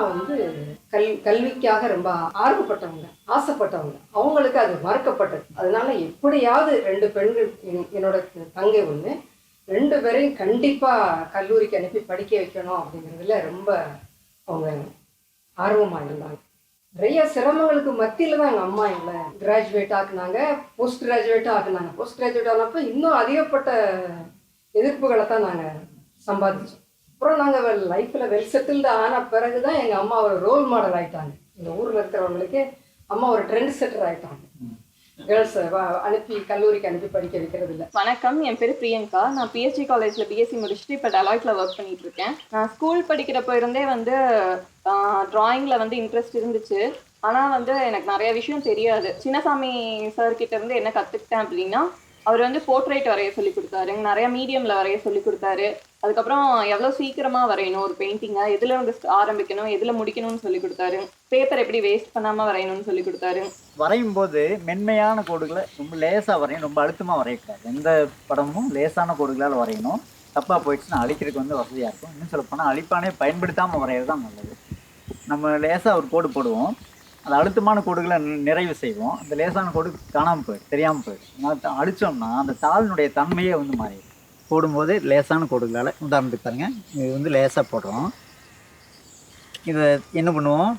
கல்விக்காக ரொம்ப ஆர்வப்பட்டவங்க, ஆசைப்பட்டவங்க. அவங்களுக்கு அது மறுக்கப்பட்டது. அதனால எப்படியாவது 2 பெண்கள், என்னோட தங்கை 2 பேரையும் கண்டிப்பாக கல்லூரிக்கு அனுப்பி படிக்க வைக்கணும் அப்படிங்கிறதுல ரொம்ப அவங்க ஆர்வமாக இருந்தாங்க. நிறைய சிரமங்களுக்கு மத்தியில் தான் எங்கள் அம்மா எங்களை கிராஜுவேட் ஆக்குனாங்க, போஸ்ட் கிராஜுவேட்டாக ஆக்குனாங்க. போஸ்ட் கிராஜுவேட் ஆனப்போ இன்னும் அதிகப்பட்ட எதிர்ப்புகளை தான் நாங்கள் சம்பாதிச்சோம். அப்புறம் நாங்கள் லைஃப்பில் வெல் செட்டில்டு ஆன பிறகு தான் எங்கள் அம்மா ஒரு ரோல் மாடல் ஆகிட்டாங்க. இந்த ஊரில் இருக்கிறவங்களுக்கு அம்மா ஒரு ட்ரெண்ட் செட்டர் ஆகிட்டாங்க. கேர்ள்ஸ் அனுப்பி கல்லூரிக்கு அனுப்பி படிக்க வைக்கிறது இல்லை. வணக்கம், என் பேர் பிரியங்கா. நான் பிஎஸ்சி காலேஜில் பிஎஸ்சி முடிச்சுட்டு இப்போ டெலாய்ட்டில் ஒர்க் பண்ணிட்டு இருக்கேன். நான் ஸ்கூல் படிக்கிறப்போ இருந்தே ட்ராயிங்கில் இன்ட்ரெஸ்ட் இருந்துச்சு. ஆனால் எனக்கு நிறைய விஷயம் தெரியாது. சின்னசாமி சார்கிட்ட இருந்து என்ன கற்றுக்கிட்டேன் அப்படின்னா, அவர் போர்ட்ரேட் வரைய சொல்லி கொடுத்தாரு, நிறைய மீடியமில் வரைய சொல்லி கொடுத்தாரு. அதுக்கப்புறம் எவ்வளோ சீக்கிரமாக வரையணும் ஒரு பெயிண்டிங்கை, எதில் ஆரம்பிக்கணும் எதில் முடிக்கணும்னு சொல்லி கொடுத்தாரு. பேப்பர் எப்படி வேஸ்ட் பண்ணாமல் வரையணும்னு சொல்லி கொடுத்தாரு. வரையும் போது மென்மையான கோடுகளை ரொம்ப லேசாக வரையணும், ரொம்ப அழுத்தமாக வரையக்கூடாது. எந்த படமும் லேசான கோடுகளால் வரையணும். தப்பாக போயிடுச்சுன்னா அழிக்கிறதுக்கு வசதியாக இருக்கும். இன்னும் சொல்லப்போனால் அழிப்பானே பயன்படுத்தாமல் வரைகிறது தான் நல்லது. நம்ம லேசாக ஒரு கோடு போடுவோம், அது அழுத்தமான கோடுகளை நிறைவு செய்வோம். அந்த லேசான கோடு காணாமல் போயிடும், தெரியாமல் போயிடும். அடித்தோம்னா அந்த தாளினுடைய தன்மையே மாறிடும். போடும்போது லேசான கோடுகளால், உதாரணத்துக்கு பாருங்க, இது லேசாக போடுறோம். இதை என்ன பண்ணுவோம்,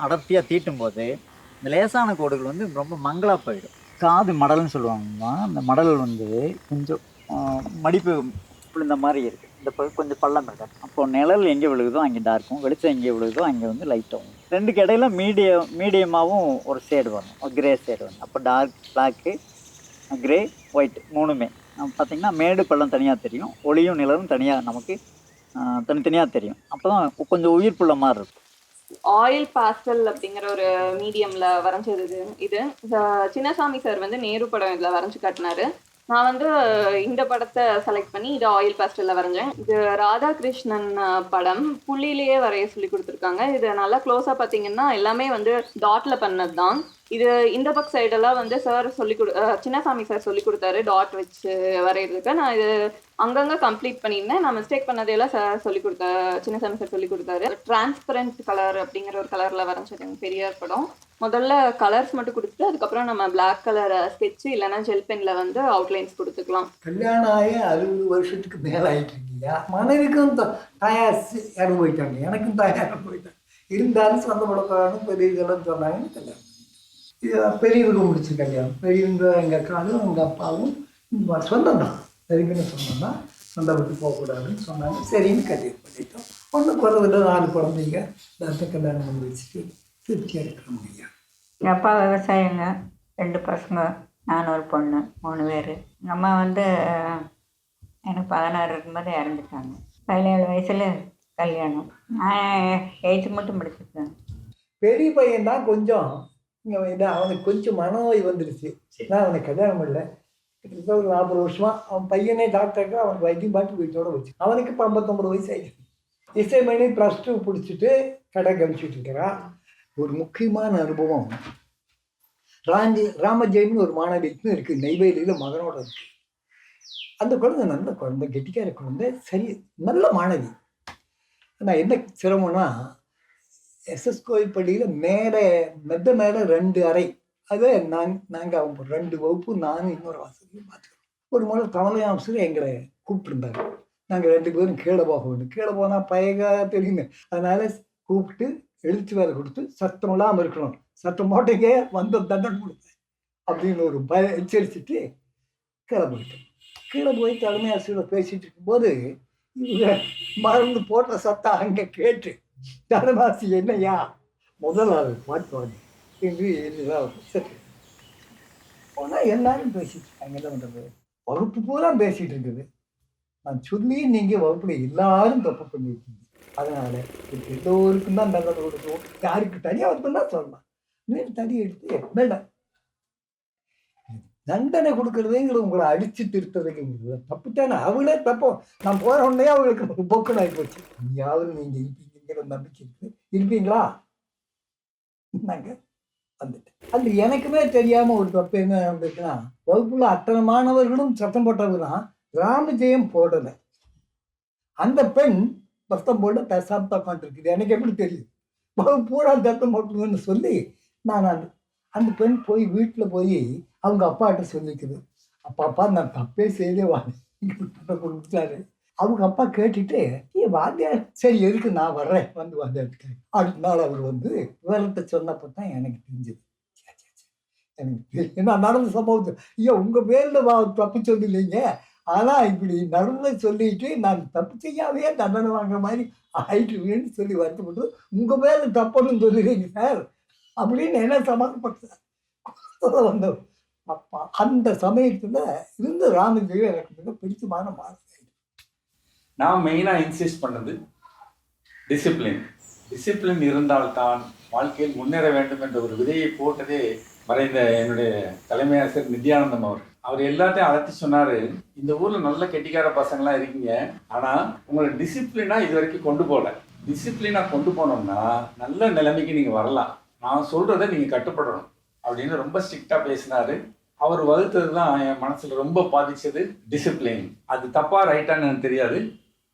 அடர்த்தியாக தீட்டும் போது இந்த லேசான கோடுகள் ரொம்ப மங்களாக போயிடும். காது மடல்னு சொல்லுவாங்கம்மா. அந்த மடல் கொஞ்சம் மடிப்பு இந்த மாதிரி இருக்குது. இந்த கொஞ்சம் பள்ளம் இருக்கும். அப்போது நிழல் எங்கே விழுகுதோ அங்கே டார்க்கும், வெளிச்சம் எங்கே விழுகுதோ அங்கே லைட்டாகும். 2க்கு இடையில மீடியமாகவும் ஒரு ஷேடு வரணும், ஒரு கிரே ஷேடு வரணும். அப்போ டார்க் பிளாக்கு, கிரே, ஒயிட் 3மே பார்த்திங்கன்னா மேடு பள்ளம் தனியாக தெரியும், ஒளியும் நிழலும் தனியாக நமக்கு தனித்தனியாக தெரியும். அப்போ தான் கொஞ்சம் உயிர் புள்ள மாதிரி இருக்கும். ஆயில் பாஸ்டல் அப்படிங்கிற ஒரு மீடியமில் வரைஞ்சது இது. சின்னசாமி சார் நேரு படம் இதில் வரைஞ்சி காட்டினாரு. நான் வந்து இந்த படத்தை செலக்ட் பண்ணி இது ஆயில் பேஸ்டலில் வரைஞ்சேன். இது ராதாகிருஷ்ணன் படம், புள்ளியிலேயே வரைய சொல்லி கொடுத்துருக்காங்க. இது நல்லா க்ளோஸாக பார்த்தீங்கன்னா எல்லாமே வந்து டாட்டில் பண்ணது தான். இது இந்த பக் சைடெல்லாம் வந்து சார் சின்னசாமி சார் சொல்லி கொடுத்தாரு டாட் வச்சு வரைகிறதுக்கு. நான் இது அங்கங்கே கம்ப்ளீட் பண்ணியிருந்தேன். நான் மிஸ்டேக் பண்ணதையெல்லாம் சார் சின்னசாமி சார் சொல்லி கொடுத்தாரு. டிரான்ஸ்பரண்ட் கலர் அப்படிங்கிற ஒரு கலரில் வரைஞ்சது எனக்கு பெரியார் படம். முதல்ல கலர்ஸ் மட்டும் கொடுத்துட்டு அதுக்கப்புறம் நம்ம பிளாக் கலர் ஸ்கெட்சு இல்லைன்னா ஜெல் பெனில் வந்து அவுட்லைன்ஸ் கொடுத்துக்கலாம். கல்யாணம் ஆகி 60 வருஷத்துக்கு மேலே ஆகிட்டு இருக்கீங்க. மனைவிக்கும் தாயார் இறந்து போயிட்டாங்க, எனக்கும் தாயார் போயிட்டாங்க. இருந்தாலும் சொந்த படக்காரனும் பெரிய இதெல்லாம் சொன்னாங்கன்னு கல்யாணம். இது பெரியவங்க முடிச்சு கல்யாணம். பெரியவங்க எங்கள் அக்காவும் எங்கள் அப்பாவும் சொந்தம் தான், பெரியவங்க சொந்தம் தான், சொந்த விட்டு போகக்கூடாதுன்னு சொன்னாங்க. சரின்னு கல்யாணம் பண்ணிட்டோம். ஒன்றும் குறைவில்லை, 4 குழந்தைங்க எல்லாத்தையும் கல்யாணம் பண்ணி வச்சுட்டு திருப்தியாக இருக்கிற முடியும். எங்கள் அப்பா விவசாயிங்க, 2 பசங்க, நான் ஒரு பொண்ணு, 3 பேர். எங்கள் அம்மா வந்து எனக்கு 16 இருக்கும்போது இறந்துட்டாங்க. 17 வயசில் கல்யாணம். நான் 8th மட்டும் படிச்சிருக்கேன். பெரிய பையன் தான் கொஞ்சம் இங்கே அவனுக்கு கொஞ்சம் மனநோய் வந்துடுச்சு. நான் அவனை கல்யாணம் பண்ணல. கிட்டத்தட்ட ஒரு 40 வருஷமா அவன் பையனே டாக்டருக்கு அவனுக்கு வைத்தியம் பார்த்து வீட்டோட வச்சு. அவனுக்கு இப்போ 59 வயசு ஆகிடுச்சு. இசைமணி +2 பிடிச்சிட்டு கடை கழிச்சிட்டு இருக்கிறான். ஒரு முக்கியமான அனுபவம், ராமஜெயம்னு ஒரு மாணவிக்கும் இருக்குது, நெய்வேலியில் மகனோட இருக்குது. அந்த குழந்தை நல்ல குழந்தை, கெட்டிக்கார குழந்தை, சரி நல்ல மாணவி. ஆனால் என்ன சிரமம்னா, SS கோயில் பள்ளியில் மெத்த மேலே 2 அறை. அதை நாங்கள் அவங்க 2 வகுப்பு, நானும் இன்னொரு ஆசிரியர் பார்த்துக்கிறோம். ஒரு முறை தமிழ் ஆசிரியர் எங்களை கூப்பிட்டுருந்தாங்க. நாங்கள் 2 பேரும் கீழே போக வேண்டும். கீழே போனால் பயகா தெரியுங்க, அதனால் கூப்பிட்டு எழுத்து வேலை கொடுத்து சத்தம் இல்லாமல் இருக்கணும், சத்தம் போட்டீங்க வந்து தண்டனை கொடுத்தேன் அப்படின்னு ஒரு எச்சரிச்சுட்டு கீழே போயிட்டேன். கீழே போய் தலைமை ஆசிரியர் பேசிகிட்டு இருக்கும்போது இவங்க மறந்து போட்ட சத்தம் அங்கே கேட்டு, தலைமாசி என்னையா முதலாளர் பாட்டுவாங்க என்று எழுதிதான் சரி போனால் எல்லாரும் பேசிட்டு இருக்காங்க. என்ன பண்ணுறது, வகுப்பு பூரா பேசிகிட்டு இருக்குது. நான் சொல்லி நீங்கள் வகுப்பில் எல்லாரும் தப்பு பண்ணியிருக்கீங்க, அதனால் எல்லோருக்கும் தான் தண்டனை கொடுக்கும், யாருக்கு தனியாக வந்து தான் சொல்லலாம். இன்னும் தனி எடுத்து வேண்டாம், தண்டனை கொடுக்குறதுங்கிறது உங்களை அடித்து திருத்துறதுங்கிறது தப்பு தானே. அவங்களே தப்போ, நான் போகிற உடனே அவங்களுக்கு போக்குன்னு ஆகி போச்சு. யாவது நீங்கள் இருப்பீங்கிற நம்பிக்கை இருக்குது, இருப்பீங்களா? நாங்கள் வந்துட்டேன். அது எனக்குமே தெரியாமல் ஒரு தப்பு என்ன நடந்துச்சுன்னா, வகுப்புல அத்தனை மாணவர்களும் சத்தம் போட்டவங்க தான், ராமஜெயம் போடலை. அந்த பெண் சத்தம் போட்டு பேசாம உட்காந்துருக்குது. எனக்கு எப்படி தெரியும்? பூரா சத்தம் போட்டுன்னு சொல்லி நான் அந்த பெண் போய் வீட்டில் போய் அவங்க அப்பாட்ட சொல்லிக்குது, அப்பா நான் தப்பே செய்தே கொடுத்தாரு. அவங்க அப்பா கேட்டுட்டு, வாத்தியார் சரி எதுக்கு நான் வர்றேன் வந்து வாத்தியாருக்கு. அடுத்த நாள் அவர் வந்து விவரத்தை சொன்னப்போ தான் எனக்கு தெரிஞ்சது. எனக்கு நான் நடந்த சம்பவத்தை உங்கள் பேரில் தப்பு சொல்லலைங்க, ஆனால் இப்படி நடந்து சொல்லிட்டு நான் தப்பு செய்யாவே தண்டனை வாங்குற மாதிரி ஆயிட்டுவேன்னு சொல்லி வருத்தப்பட்டு உங்கள் பேர் தப்புன்னு சொல்லுறீங்க சார் அப்படின்னு என்ன சமாளிப்பட்ட வந்த அப்பா. அந்த சமயத்தில் இருந்து ராமஜெயம் எனக்கு மிக பிடிச்சமான மாதிரி. நான் மெயினாக இன்சிஸ்ட் பண்ணது டிசிப்ளின் இருந்தால்தான் வாழ்க்கையில் முன்னேற வேண்டும் என்ற ஒரு விதையை போட்டதே மறைந்த என்னுடைய தலைமை ஆசிரியர் நித்யானந்தம் அவர் எல்லாத்தையும் அழைச்சி சொன்னார், இந்த ஊரில் நல்ல கெட்டிக்கார பசங்களாம் இருக்கீங்க, ஆனால் உங்களை டிசிப்ளினாக இது வரைக்கும் கொண்டு போகல. டிசிப்ளினாக கொண்டு போனோம்னா நல்ல நிலைமைக்கு நீங்கள் வரலாம், நான் சொல்கிறத நீங்கள் கட்டுப்படணும் அப்படின்னு ரொம்ப ஸ்ட்ரிக்டாக பேசினார். அவர் வகுத்தது தான் என் மனசில் ரொம்ப பாதிச்சது டிசிப்ளின். அது தப்பாக ரைட்டான்னு எனக்கு தெரியாது,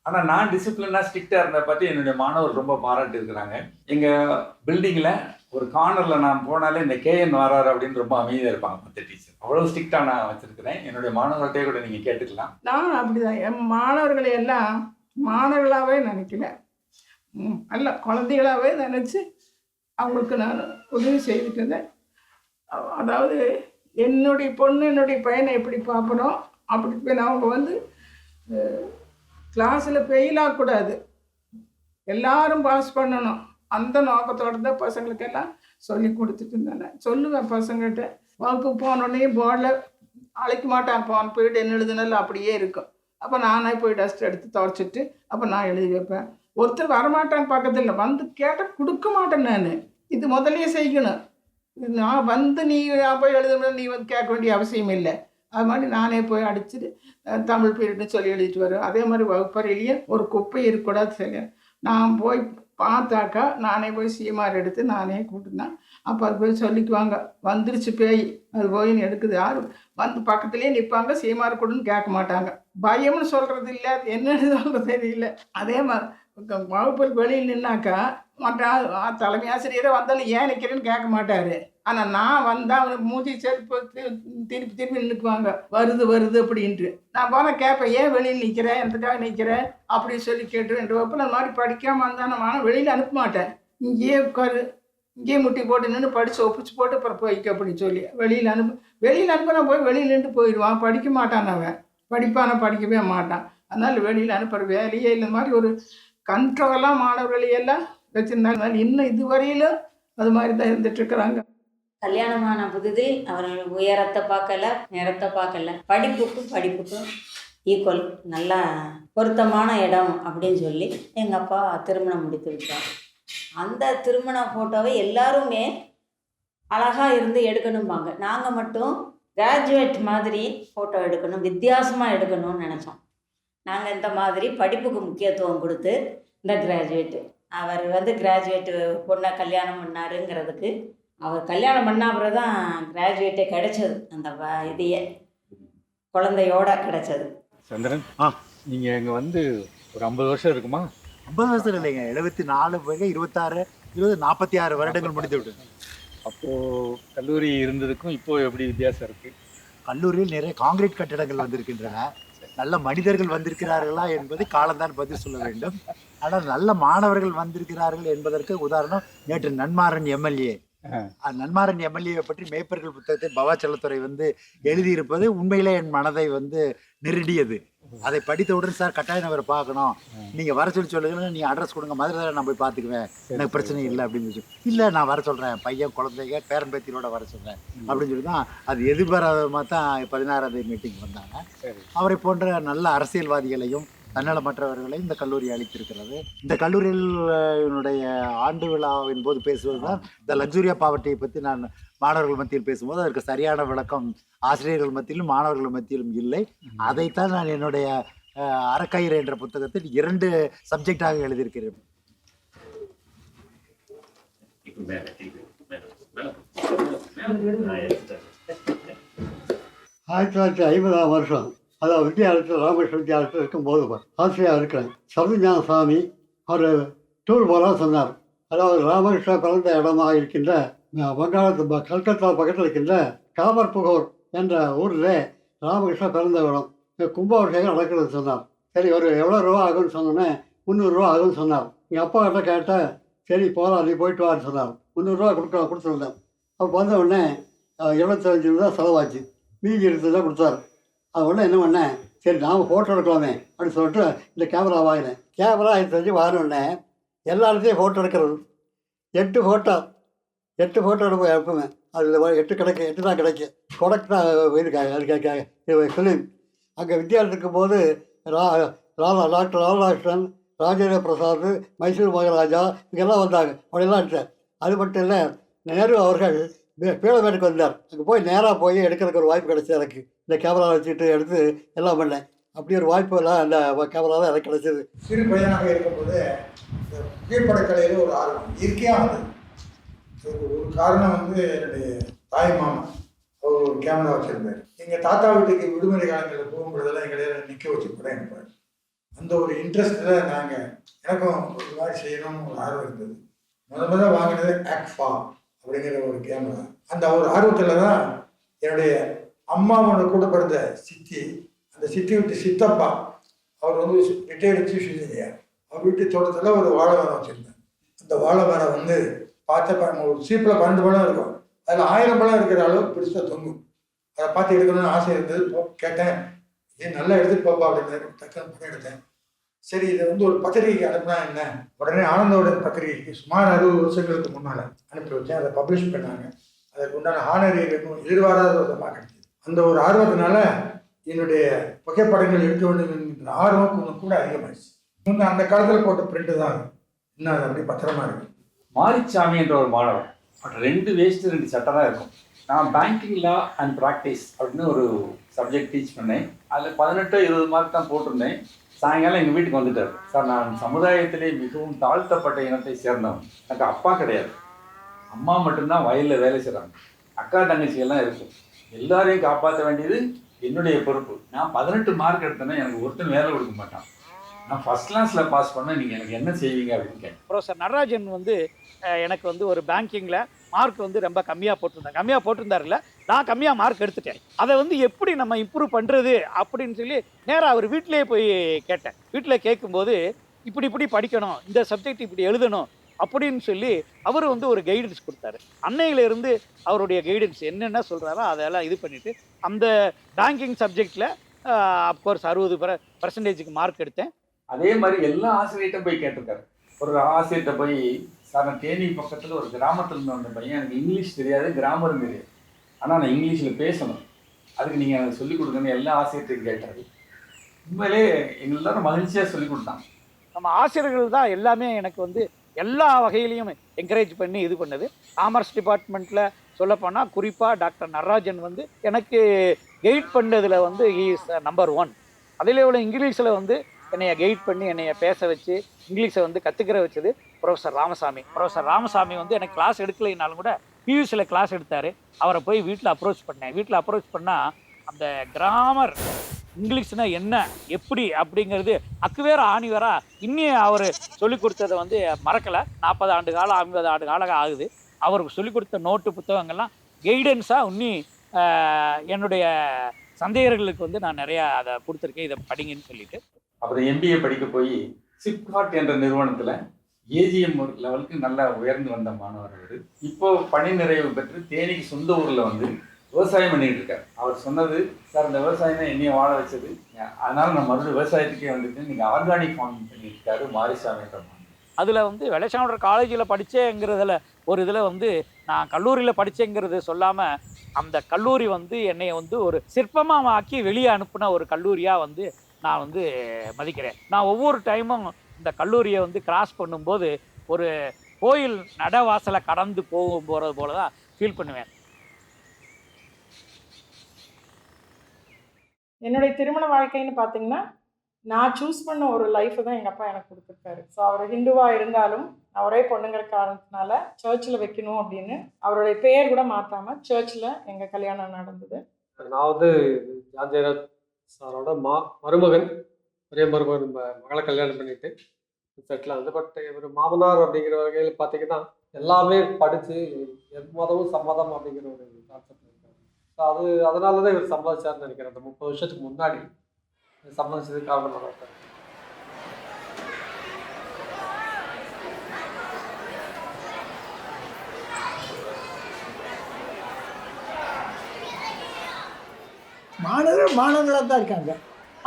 ஆனால் நான் டிசிப்ளினாக ஸ்ட்ரிக்டாக இருந்த பற்றி என்னுடைய மாணவர் ரொம்ப பாராட்டி இருக்கிறாங்க. எங்கள் பில்டிங்கில் ஒரு கார்னரில் நான் போனாலே இந்த KN வராரு அப்படின்னு ரொம்ப அமைதியாக இருப்பாங்க மற்ற டீச்சர். அவ்வளோ ஸ்ட்ரிக்டாக நான் வச்சுருக்கிறேன். என்னுடைய மாணவர்கள்ட்டே கூட நீங்கள் கேட்டுக்கலாம். நான் அப்படிதான் என் மாணவர்களை எல்லாம் மாணவர்களாகவே நினைக்கல, நல்ல குழந்தைகளாகவே நினச்சி அவங்களுக்கு நான் உதவி செய்துட்டு இருந்தேன். அதாவது என்னுடைய பொண்ணு என்னுடைய பையனை எப்படி பார்ப்பனோ அப்படி அவங்க வந்து கிளாஸில் ஃபெயில் ஆகக்கூடாது, எல்லாரும் பாஸ் பண்ணணும், அந்த நோக்கத்தோடு தான் பசங்களுக்கெல்லாம் சொல்லி கொடுத்துட்டு இருந்தேன். சொல்லுவேன் பசங்கள்கிட்ட, வகுப்பு போனோடனே போர்டில் அழைக்க மாட்டான், போன போயிட்டு என்ன எழுதுனாலும் அப்படியே இருக்கும். அப்போ நானே போய் டஸ்ட் எடுத்து துடைச்சிட்டு அப்போ நான் எழுதி வைப்பேன். ஒருத்தர் வரமாட்டான் பக்கத்தில், வந்து கேட்டால் கொடுக்க மாட்டேன். நான் இது முதலே செய்யணும், நான் வந்து நீ போய் எழுதுனா நீ வந்து கேட்க வேண்டிய அவசியம் இல்லை, அது மாதிரி நானே போய் அடிச்சுட்டு தமிழ் பீரியட்னு சொல்லி எழுதிட்டு வருவேன். அதே மாதிரி வகுப்பறையிலேயே ஒரு குப்பை இருக்கக்கூடாது சரி. நான் போய் பார்த்தாக்கா நானே போய் சீமார் எடுத்து நானே கூட்டினேன். அப்போ அது போய் சொல்லிக்குவாங்க, வந்துருச்சு பேய் அது போயின்னு எடுக்குது. யாரும் வந்து பக்கத்துலேயே நிற்பாங்க, சீமார் கொடுன்னு கேட்க மாட்டாங்க. பயம்னு சொல்கிறது இல்லை, என்னன்னு சொல்கிறது தெரியல. அதே மாதிரி வகுப்பில் வெளியில் நின்னாக்கா மற்ற தலைமை ஆசிரியரை வந்தாலும் ஏன் நிற்கிறேன்னு கேட்க மாட்டார். ஆனால் நான் வந்தால் அவனுக்கு மூஞ்சி செருப்பு திருப்பி திருப்பி நின்றுக்குவாங்க, வருது வருது அப்படின்ட்டு. நான் போனால் கேட்பேன், ஏன் வெளியில் நிற்கிறேன், எதுக்காக நிற்கிறேன் அப்படின்னு சொல்லி கேட்டு 2 வகுப்பில் அந்த மாதிரி படிக்காமல் வந்தால் நான் வெளியில் அனுப்ப மாட்டேன். இங்கேயே உட்காரு, இங்கேயே முட்டி போட்டு நின்று படித்து ஒப்பிச்சு போட்டு அப்புறம் போய்க்க அப்படின்னு சொல்லி வெளியில் அனுப்ப நான் போய் வெளியில் நின்று போயிடுவான். படிக்க மாட்டான், அவன் படிப்பான படிக்கவே மாட்டான். அதனால் வெளியில் அனுப்புகிற வேலையே இல்லை. மாதிரி ஒரு கண்ட்ரோலாக மாணவர்களையெல்லாம் வச்சுருந்தாங்க. இன்னும் இதுவரையிலும் அது மாதிரி தான் இருந்துட்டுருக்குறாங்க. கல்யாணமான புதிதில் அவர்கள் உயரத்தை பார்க்கல, நிறத்தை பார்க்கல, படிப்புக்கும் ஈக்குவல், நல்லா பொருத்தமான இடம் அப்படின்னு சொல்லி எங்கள் அப்பா திருமணம் முடித்து விட்டார். அந்த திருமண ஃபோட்டோவை எல்லாருமே அழகாக இருந்து எடுக்கணும்பாங்க. நாங்கள் மட்டும் கிராஜுவேட் மாதிரி ஃபோட்டோ எடுக்கணும், வித்தியாசமாக எடுக்கணும்னு நினச்சோம். நாங்கள் இந்த மாதிரி படிப்புக்கு முக்கியத்துவம் கொடுத்து இந்த கிராஜுவேட்டு அவர் வந்து கிராஜுவேட்டு பொண்ணை கல்யாணம் பண்ணாருங்கிறதுக்கு அவர் கல்யாணம் பண்ண அப்புறம் தான் கிராஜுவேட்டே கிடைச்சது. அந்த இதையே குழந்தையோட கிடைச்சது. சந்திரன், நீங்கள் இங்கே வந்து ஒரு 50 வருஷம் இருக்குமா? 50 வருஷம் இல்லைங்க, 74 பிறகு 26 20 46 வருடங்கள் முடித்து விட்டு. அப்போது கல்லூரி இருந்ததுக்கும் இப்போ எப்படி வித்தியாசம் இருக்குது? கல்லூரியில் நிறைய காங்கிரீட் கட்டிடங்கள் வந்திருக்கின்றன. நல்ல மனிதர்கள் வந்திருக்கிறார்களா என்பது காலம்தான் பதில் சொல்ல வேண்டும். ஆனால் நல்ல மாணவர்கள் வந்திருக்கிறார்கள் என்பதற்கு உதாரணம் நேற்று நன்மாறன் எம்எல்ஏ. நன்மாறன் எம்எல்ஏவை பற்றி மேய்ப்பர்கள் புத்தகத்தை பவா செல்லத்துறை வந்து எழுதியிருப்பது உண்மையிலே என் மனதை வந்து நெருடியது. அதை படித்தவுடன் சார் கட்டாயம் அவரை பார்க்கணும், நீங்கள் வர சொல்லுங்க, நீங்கள் அட்ரஸ் கொடுங்க, மதுரை நான் போய் பார்த்துக்குவேன், எனக்கு பிரச்சனை இல்லை அப்படின்னு சொல்லி. இல்லை நான் வர சொல்கிறேன், பையன் குழந்தைங்க பேரன் பேத்தியோட வர சொல்கிறேன் அப்படின்னு சொல்லி தான் அது எதிர்பாராதமாக தான் 16ஆவது மீட்டிங் வந்தாங்க. அவரை போன்ற நல்ல அரசியல்வாதிகளையும் தன்னலமற்றவர்களையும் இந்த கல்லூரி அளித்திருக்கிறது. இந்த கல்லூரியினுடைய ஆண்டு விழாவின் போது பேசுவது தான் இந்த லக்ஸுரி ஆஃப் பாவர்ட்டியை பற்றி நான் மாணவர்கள் மத்தியில் பேசும்போது அதற்கு சரியான விளக்கம் ஆசிரியர்கள் மத்தியிலும் மாணவர்கள் மத்தியிலும் இல்லை. அதைத்தான் நான் என்னுடைய அறக்கயிறு என்ற புத்தகத்தில் 2 சப்ஜெக்டாக எழுதியிருக்கிறேன். 1950ஆம் வருஷம் அதாவது வித்தியாலயத்தில் ராமகிருஷ்ண வித்தியாலயத்தில் இருக்கும்போது ஆசிரியராக இருக்கிறேன். சர்வஞான சாமி அவர் டூர் போல சொன்னார். அதாவது ராமகிருஷ்ணா பிறந்த இடமாக இருக்கின்ற வங்காளத்து கல்கத்தா பக்கத்தில் இருக்கின்ற காமர்புகூர் என்ற ஊரில் ராமகிருஷ்ணா பிறந்த இடம், கும்பாபிஷேகம் நடக்கிறது சொன்னார். சரி ஒரு எவ்வளோ ரூபா ஆகும்னு சொன்னோன்னே 300 ரூபா ஆகும்னு சொன்னார். எங்கள் அப்பா கிட்ட கேட்டால் சரி போகலாம் நீ போயிட்டு வான்னு சொன்னார். 300 ரூபா கொடுத்துருந்தேன். அப்போ வந்த உடனே 75 ரூபா செலவாச்சு, மீதி 20 ரூபா கொடுத்தாரு. அது உடனே என்ன பண்ணேன், சரி நாம் ஃபோட்டோ எடுக்கலாமே அப்படின்னு சொல்லிட்டு இந்த கேமரா வாங்கினேன். கேமரா எடுத்து வாங்கினோடனே எல்லா இடத்தையும் ஃபோட்டோ எடுக்கிறது. 8 ஃபோட்டோ எடுப்பேன் எப்பவுமே. அதில் 8 கிடைக்கும், 8 தான் கிடைக்கும். ப்ராடக்ட் தான் இருக்காங்க ஃபிலிம். அங்கே வித்தியாலயத்துக்கு போது டாக்டர் ராமகிருஷ்ணன், ராஜேந்திர பிரசாத், மைசூர் மகாராஜா இங்கெல்லாம் வந்தாங்க. அப்படியெல்லாம் எடுத்தேன். அது மட்டும் இல்லை, நேரு அவர்கள் பீளமேட்டுக்கு வந்தார். அங்கே போய் நேராக போய் எடுக்கிறதுக்கு ஒரு வாய்ப்பு கிடைச்சது எனக்கு. இந்த கேமரா வச்சுட்டு எடுத்து எல்லாம் பண்ணேன். அப்படி ஒரு வாய்ப்பு எல்லாம் அந்த கேமரா தான் எனக்கு கிடைச்சது. சிறு பையனாக இருக்கும்போது இந்த புகைப்படக்கலையில் ஒரு ஆர்வம் இயற்கையாக வந்தது. ஒரு காரணம் வந்து என்னுடைய தாய் மாமா அவர் ஒரு கேமரா வச்சுருந்தார். எங்கள் தாத்தா வீட்டுக்கு விடுமுறை காலங்களில் போகும்பொழுதெல்லாம் எங்களை நிற்க வச்சு படம் எடுப்பார். அந்த ஒரு இன்ட்ரெஸ்ட்டில் நாங்கள் எனக்கும் ஒரு மாதிரி செய்யணும்னு ஒரு ஆர்வம் இருந்தது. முதல்ல வாங்கினது ஆக்ஃபா அப்படிங்கிற ஒரு கேமரா. அந்த ஒரு ஆர்வத்தில் தான் என்னுடைய அம்மாவோட கூட பிறந்த சித்தி, அந்த சித்தி விட்டு சித்தப்பா அவர் வந்து ரிட்டையர்டு சீஃப் இன்ஜினியர். அவர் வீட்டு தோட்டத்தில் ஒரு வாழை மரம் வச்சுருந்தேன். அந்த வாழை மரம் வந்து பார்த்த ஒரு சீப்பில் 12 பழம் இருக்கும், அதில் 1000 பழம் இருக்கிற அளவுக்கு பெருசாக தொங்கும். அதை பார்த்து எடுக்கணும்னு ஆசை இருந்தது. கேட்டேன், ஏன் நல்லா எடுத்துட்டு போப்பா அப்படின்னு டக்குன்னு படம் எடுத்தேன். சரி இதை வந்து ஒரு பத்திரிகைக்கு அனுப்புனா என்ன, உடனே ஆனந்தோட பத்திரிகைக்கு சுமார் 60 வருஷங்களுக்கு முன்னால் அனுப்பி வச்சேன். அதை பப்ளிஷ் பண்ணாங்க. அதற்கு உண்டான ஹானரி எதிர்பாராத விதமாக கிடைச்சது. அந்த ஒரு ஆர்வத்தினால என்னுடைய புகைப்படங்கள் எடுக்க வேண்டும் என்கிற ஆர்வம் கொஞ்சம் கூட அதிகமாகிடுச்சு. இன்னும் அந்த காலத்தில் போட்ட பிரிண்ட் தான் இன்னும் அப்படி பத்திரமா இருக்கு. மாரிச்சாமி என்ற ஒரு மாணவர் 2 வேஷ்டி 2 சட்டை தான் இருக்கும். நான் பேங்கிங் லா அண்ட் ப்ராக்டிஸ் அப்படின்னு ஒரு சப்ஜெக்ட் டீச் பண்ணேன். அதில் 18-20 மார்க் தான் போட்டிருந்தேன். சாயங்காலம் எங்கள் வீட்டுக்கு வந்துட்டார். சார், நான் சமுதாயத்திலே மிகவும் தாழ்த்தப்பட்ட இனத்தை சேர்ந்தவன். எனக்கு அப்பா கிடையாது, அம்மா மட்டும்தான் வயலில் வேலை செய்கிறாங்க, அக்கா தங்கச்சிகள்லாம் இருக்கும். எல்லாரையும் காப்பாற்ற வேண்டியது என்னுடைய பொறுப்பு. நான் 18 மார்க் எடுத்தேன்னா எனக்கு ஒருத்தன் வேலை கொடுக்க மாட்டான். நான் ஃபஸ்ட் கிளாஸில் பாஸ் பண்ண நீங்கள் எனக்கு என்ன செய்வீங்க அப்படின்னு கேட்டேன். ப்ரொஃபஸர் நடராஜன் வந்து எனக்கு வந்து ஒரு பேங்கிங்கில் மார்க் வந்து ரொம்ப கம்மியாக போட்டிருந்தாருல்ல, நான் கம்மியாக மார்க் எடுத்துட்டேன். அதை வந்து எப்படி நம்ம இம்ப்ரூவ் பண்ணுறது அப்படின்னு சொல்லி நேராக அவர் வீட்டிலே போய் கேட்டேன். வீட்டில் கேட்கும்போது இப்படி படிக்கணும், இந்த சப்ஜெக்ட் இப்படி எழுதணும் அப்படின்னு சொல்லி அவர் வந்து ஒரு கைடன்ஸ் கொடுத்தாரு. அன்னையிலேருந்து அவருடைய கைடன்ஸ் என்னென்ன சொல்கிறாரோ அதெல்லாம் இது பண்ணிவிட்டு அந்த பேங்கிங் சப்ஜெக்டில் அப்கோர்ஸ் 60% மார்க் எடுத்தேன். அதே மாதிரி எல்லா ஆசிரியர்கிட்ட போய் கேட்டிருக்காரு. ஒரு ஆசிரியர்கிட்ட போய், சார் நான் தேனி பக்கத்தில் ஒரு கிராமத்தில் இருந்து வந்த பையன், எனக்கு இங்கிலீஷ் தெரியாது, கிராமரும் தெரியாது, ஆனால் நான் இங்கிலீஷில் பேசணும், அதுக்கு நீங்கள் எனக்கு சொல்லிக் கொடுங்கன்னு எல்லா ஆசிரியர்கிட்டையும் கேட்டார். உண்மையிலே எங்கள் எல்லாரும் மகிழ்ச்சியாக சொல்லிக் கொடுத்தாங்க. நம்ம ஆசிரியர்கள் தான் எல்லாமே எனக்கு வந்து எல்லா வகையிலையும் என்கரேஜ் பண்ணி இது பண்ணது. காமர்ஸ் டிபார்ட்மெண்ட்டில் சொல்லப்போனால் குறிப்பாக டாக்டர் நடராஜன் வந்து எனக்கு கைட் பண்ணதில் வந்து இஸ் நம்பர் 1. அதில் எவ்வளோ இங்கிலீஷில் வந்து என்னைய கைட் பண்ணி என்னைய பேச வச்சு இங்கிலீஷை வந்து கற்றுக்கிற வச்சது ப்ரொஃபஸர் ராமசாமி. ப்ரொஃபஸர் ராமசாமி வந்து எனக்கு கிளாஸ் எடுக்கலைனாலும் கூட பியூசியில் கிளாஸ் எடுத்தார். அவரை போய் வீட்டில் அப்ரோச் பண்ணேன். வீட்டில் அப்ரோச் பண்ணால் அந்த கிராமர் இங்கிலீஷ்னா என்ன எப்படி அப்படிங்கிறது அக்குவேற ஆணிவரா இன்னும் அவர் சொல்லிக் கொடுத்ததை வந்து மறக்கலை. 40 ஆண்டு காலம் 50 ஆண்டு காலம் ஆகுது. அவருக்கு சொல்லிக் கொடுத்த நோட்டு புத்தகங்கள்லாம் கைடன்ஸாக இன்னி என்னுடைய சந்தேகர்களுக்கு வந்து நான் நிறையா அதை கொடுத்துருக்கேன், இதை படிங்கன்னு சொல்லிட்டு. அப்புறம் MBA படிக்க போய் சிப்காட் என்ற நிறுவனத்தில் AGM லெவலுக்கு நல்லா உயர்ந்து வந்த மாணவர் அவர். இப்போ பணி நிறைவு பெற்று தேனிக்கு சொந்த ஊரில் வந்து விவசாயம் பண்ணிட்டு இருக்காரு. அவர் சொன்னது, சார் இந்த விவசாயம் தான் என்னைய வாழ வச்சது, அதனால நான் மறுபடியும் விவசாயத்துக்கே வந்துட்டு நீங்கள் ஆர்கானிக் ஃபார்மிங் பண்ணிட்டு இருக்காரு மாரிசாமி. அதில் வந்து வெள்ளச்சாமியார் காலேஜில் படித்தேங்கிறதுல ஒரு இதில் வந்து நான் கல்லூரியில் படித்தேங்கிறது சொல்லாமல் அந்த கல்லூரி வந்து என்னை வந்து ஒரு சிற்பமாக ஆக்கி வெளியே அனுப்புன ஒரு கல்லூரியாக வந்து நான் வந்து மதிக்கிறேன். நான் ஒவ்வொரு டைமும் இந்த கல்லூரியை வந்து கிராஸ் பண்ணும்போது ஒரு கோயில் நடவாசலை கடந்து போகிறது போல தான் ஃபீல் பண்ணுவேன். என்னுடைய திருமண வாழ்க்கைன்னு பார்த்தீங்கன்னா, நான் சூஸ் பண்ண ஒரு லைஃப்பை தான் எங்கள் அப்பா எனக்கு கொடுத்துருக்காரு. ஸோ அவர் ஹிந்துவாக இருந்தாலும் ஒரே பொண்ணுங்கிற காரணத்தினால சர்ச்சில் வைக்கணும் அப்படின்னு அவருடைய பெயர் கூட மாற்றாமல் சர்ச்சில் எங்கள் கல்யாணம் நடந்தது. நான் வந்து ஜான்ஜெயராஜ் சாரோட மருமகன், ஒரே மருமகன் மகளை கல்யாணம் பண்ணிட்டு செட்டில் வந்து. பட் இவர் மாமனார் அப்படிங்கிற வகையில் பார்த்தீங்கன்னா எல்லாமே படித்து எம்மதமும் சம்மதம் அப்படிங்கிற ஒரு கான்செப்ட் இருக்காரு. ஸோ அதனால தான் இவர் சம்பாதிச்சார்னு நினைக்கிறேன். அந்த 30 வருஷத்துக்கு முன்னாடி சம்பாதிச்சது காரணமாக இருக்காரு. மாணவர்களாக தான் இருக்காங்க.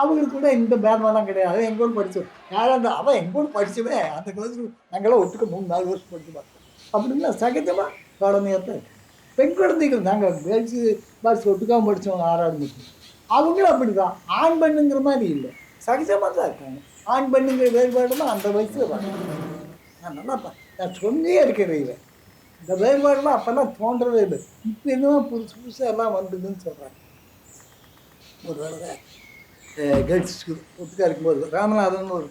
அவங்களுக்கு கூட இந்த பேதமெல்லாம் கிடையாது. எங்கூட படித்தோம், யாராவது அவன் எங்கூட படிச்சுவே அந்த கிளாஸுக்கு நாங்களாம் ஒட்டுக்க 3-4 வருஷம் படித்து பார்த்தோம். அப்படின்னா சகஜமாக குழந்தையாக தான் இருக்கு. பெண் குழந்தைகள் நாங்கள் கேர்ள்ஸு பாய்ஸ் ஒட்டுக்காமல் படித்தவங்க 6வது முடியும். அவங்களும் அப்படி தான், ஆண் பெண்ணுங்கிற மாதிரி இல்லை, சகஜமாக தான் இருக்காங்க. ஆண் பெண்ணுங்கிற வேறுபாடு தான் அந்த வயசில் வரும். நான் நல்லா நான் சொன்னே இருக்கிறேன், இந்த வேறுபாடெல்லாம் அப்போல்லாம் தோன்றவே இல்லை. இப்போ என்னவோ புதுசாக எல்லாம் வந்ததுன்னு சொல்கிறாங்க. ஒரு வேலை கேர்ள்ஸுக்கு ஒட்டுக்காக இருக்கும்போது ராமநாதன் ஒரு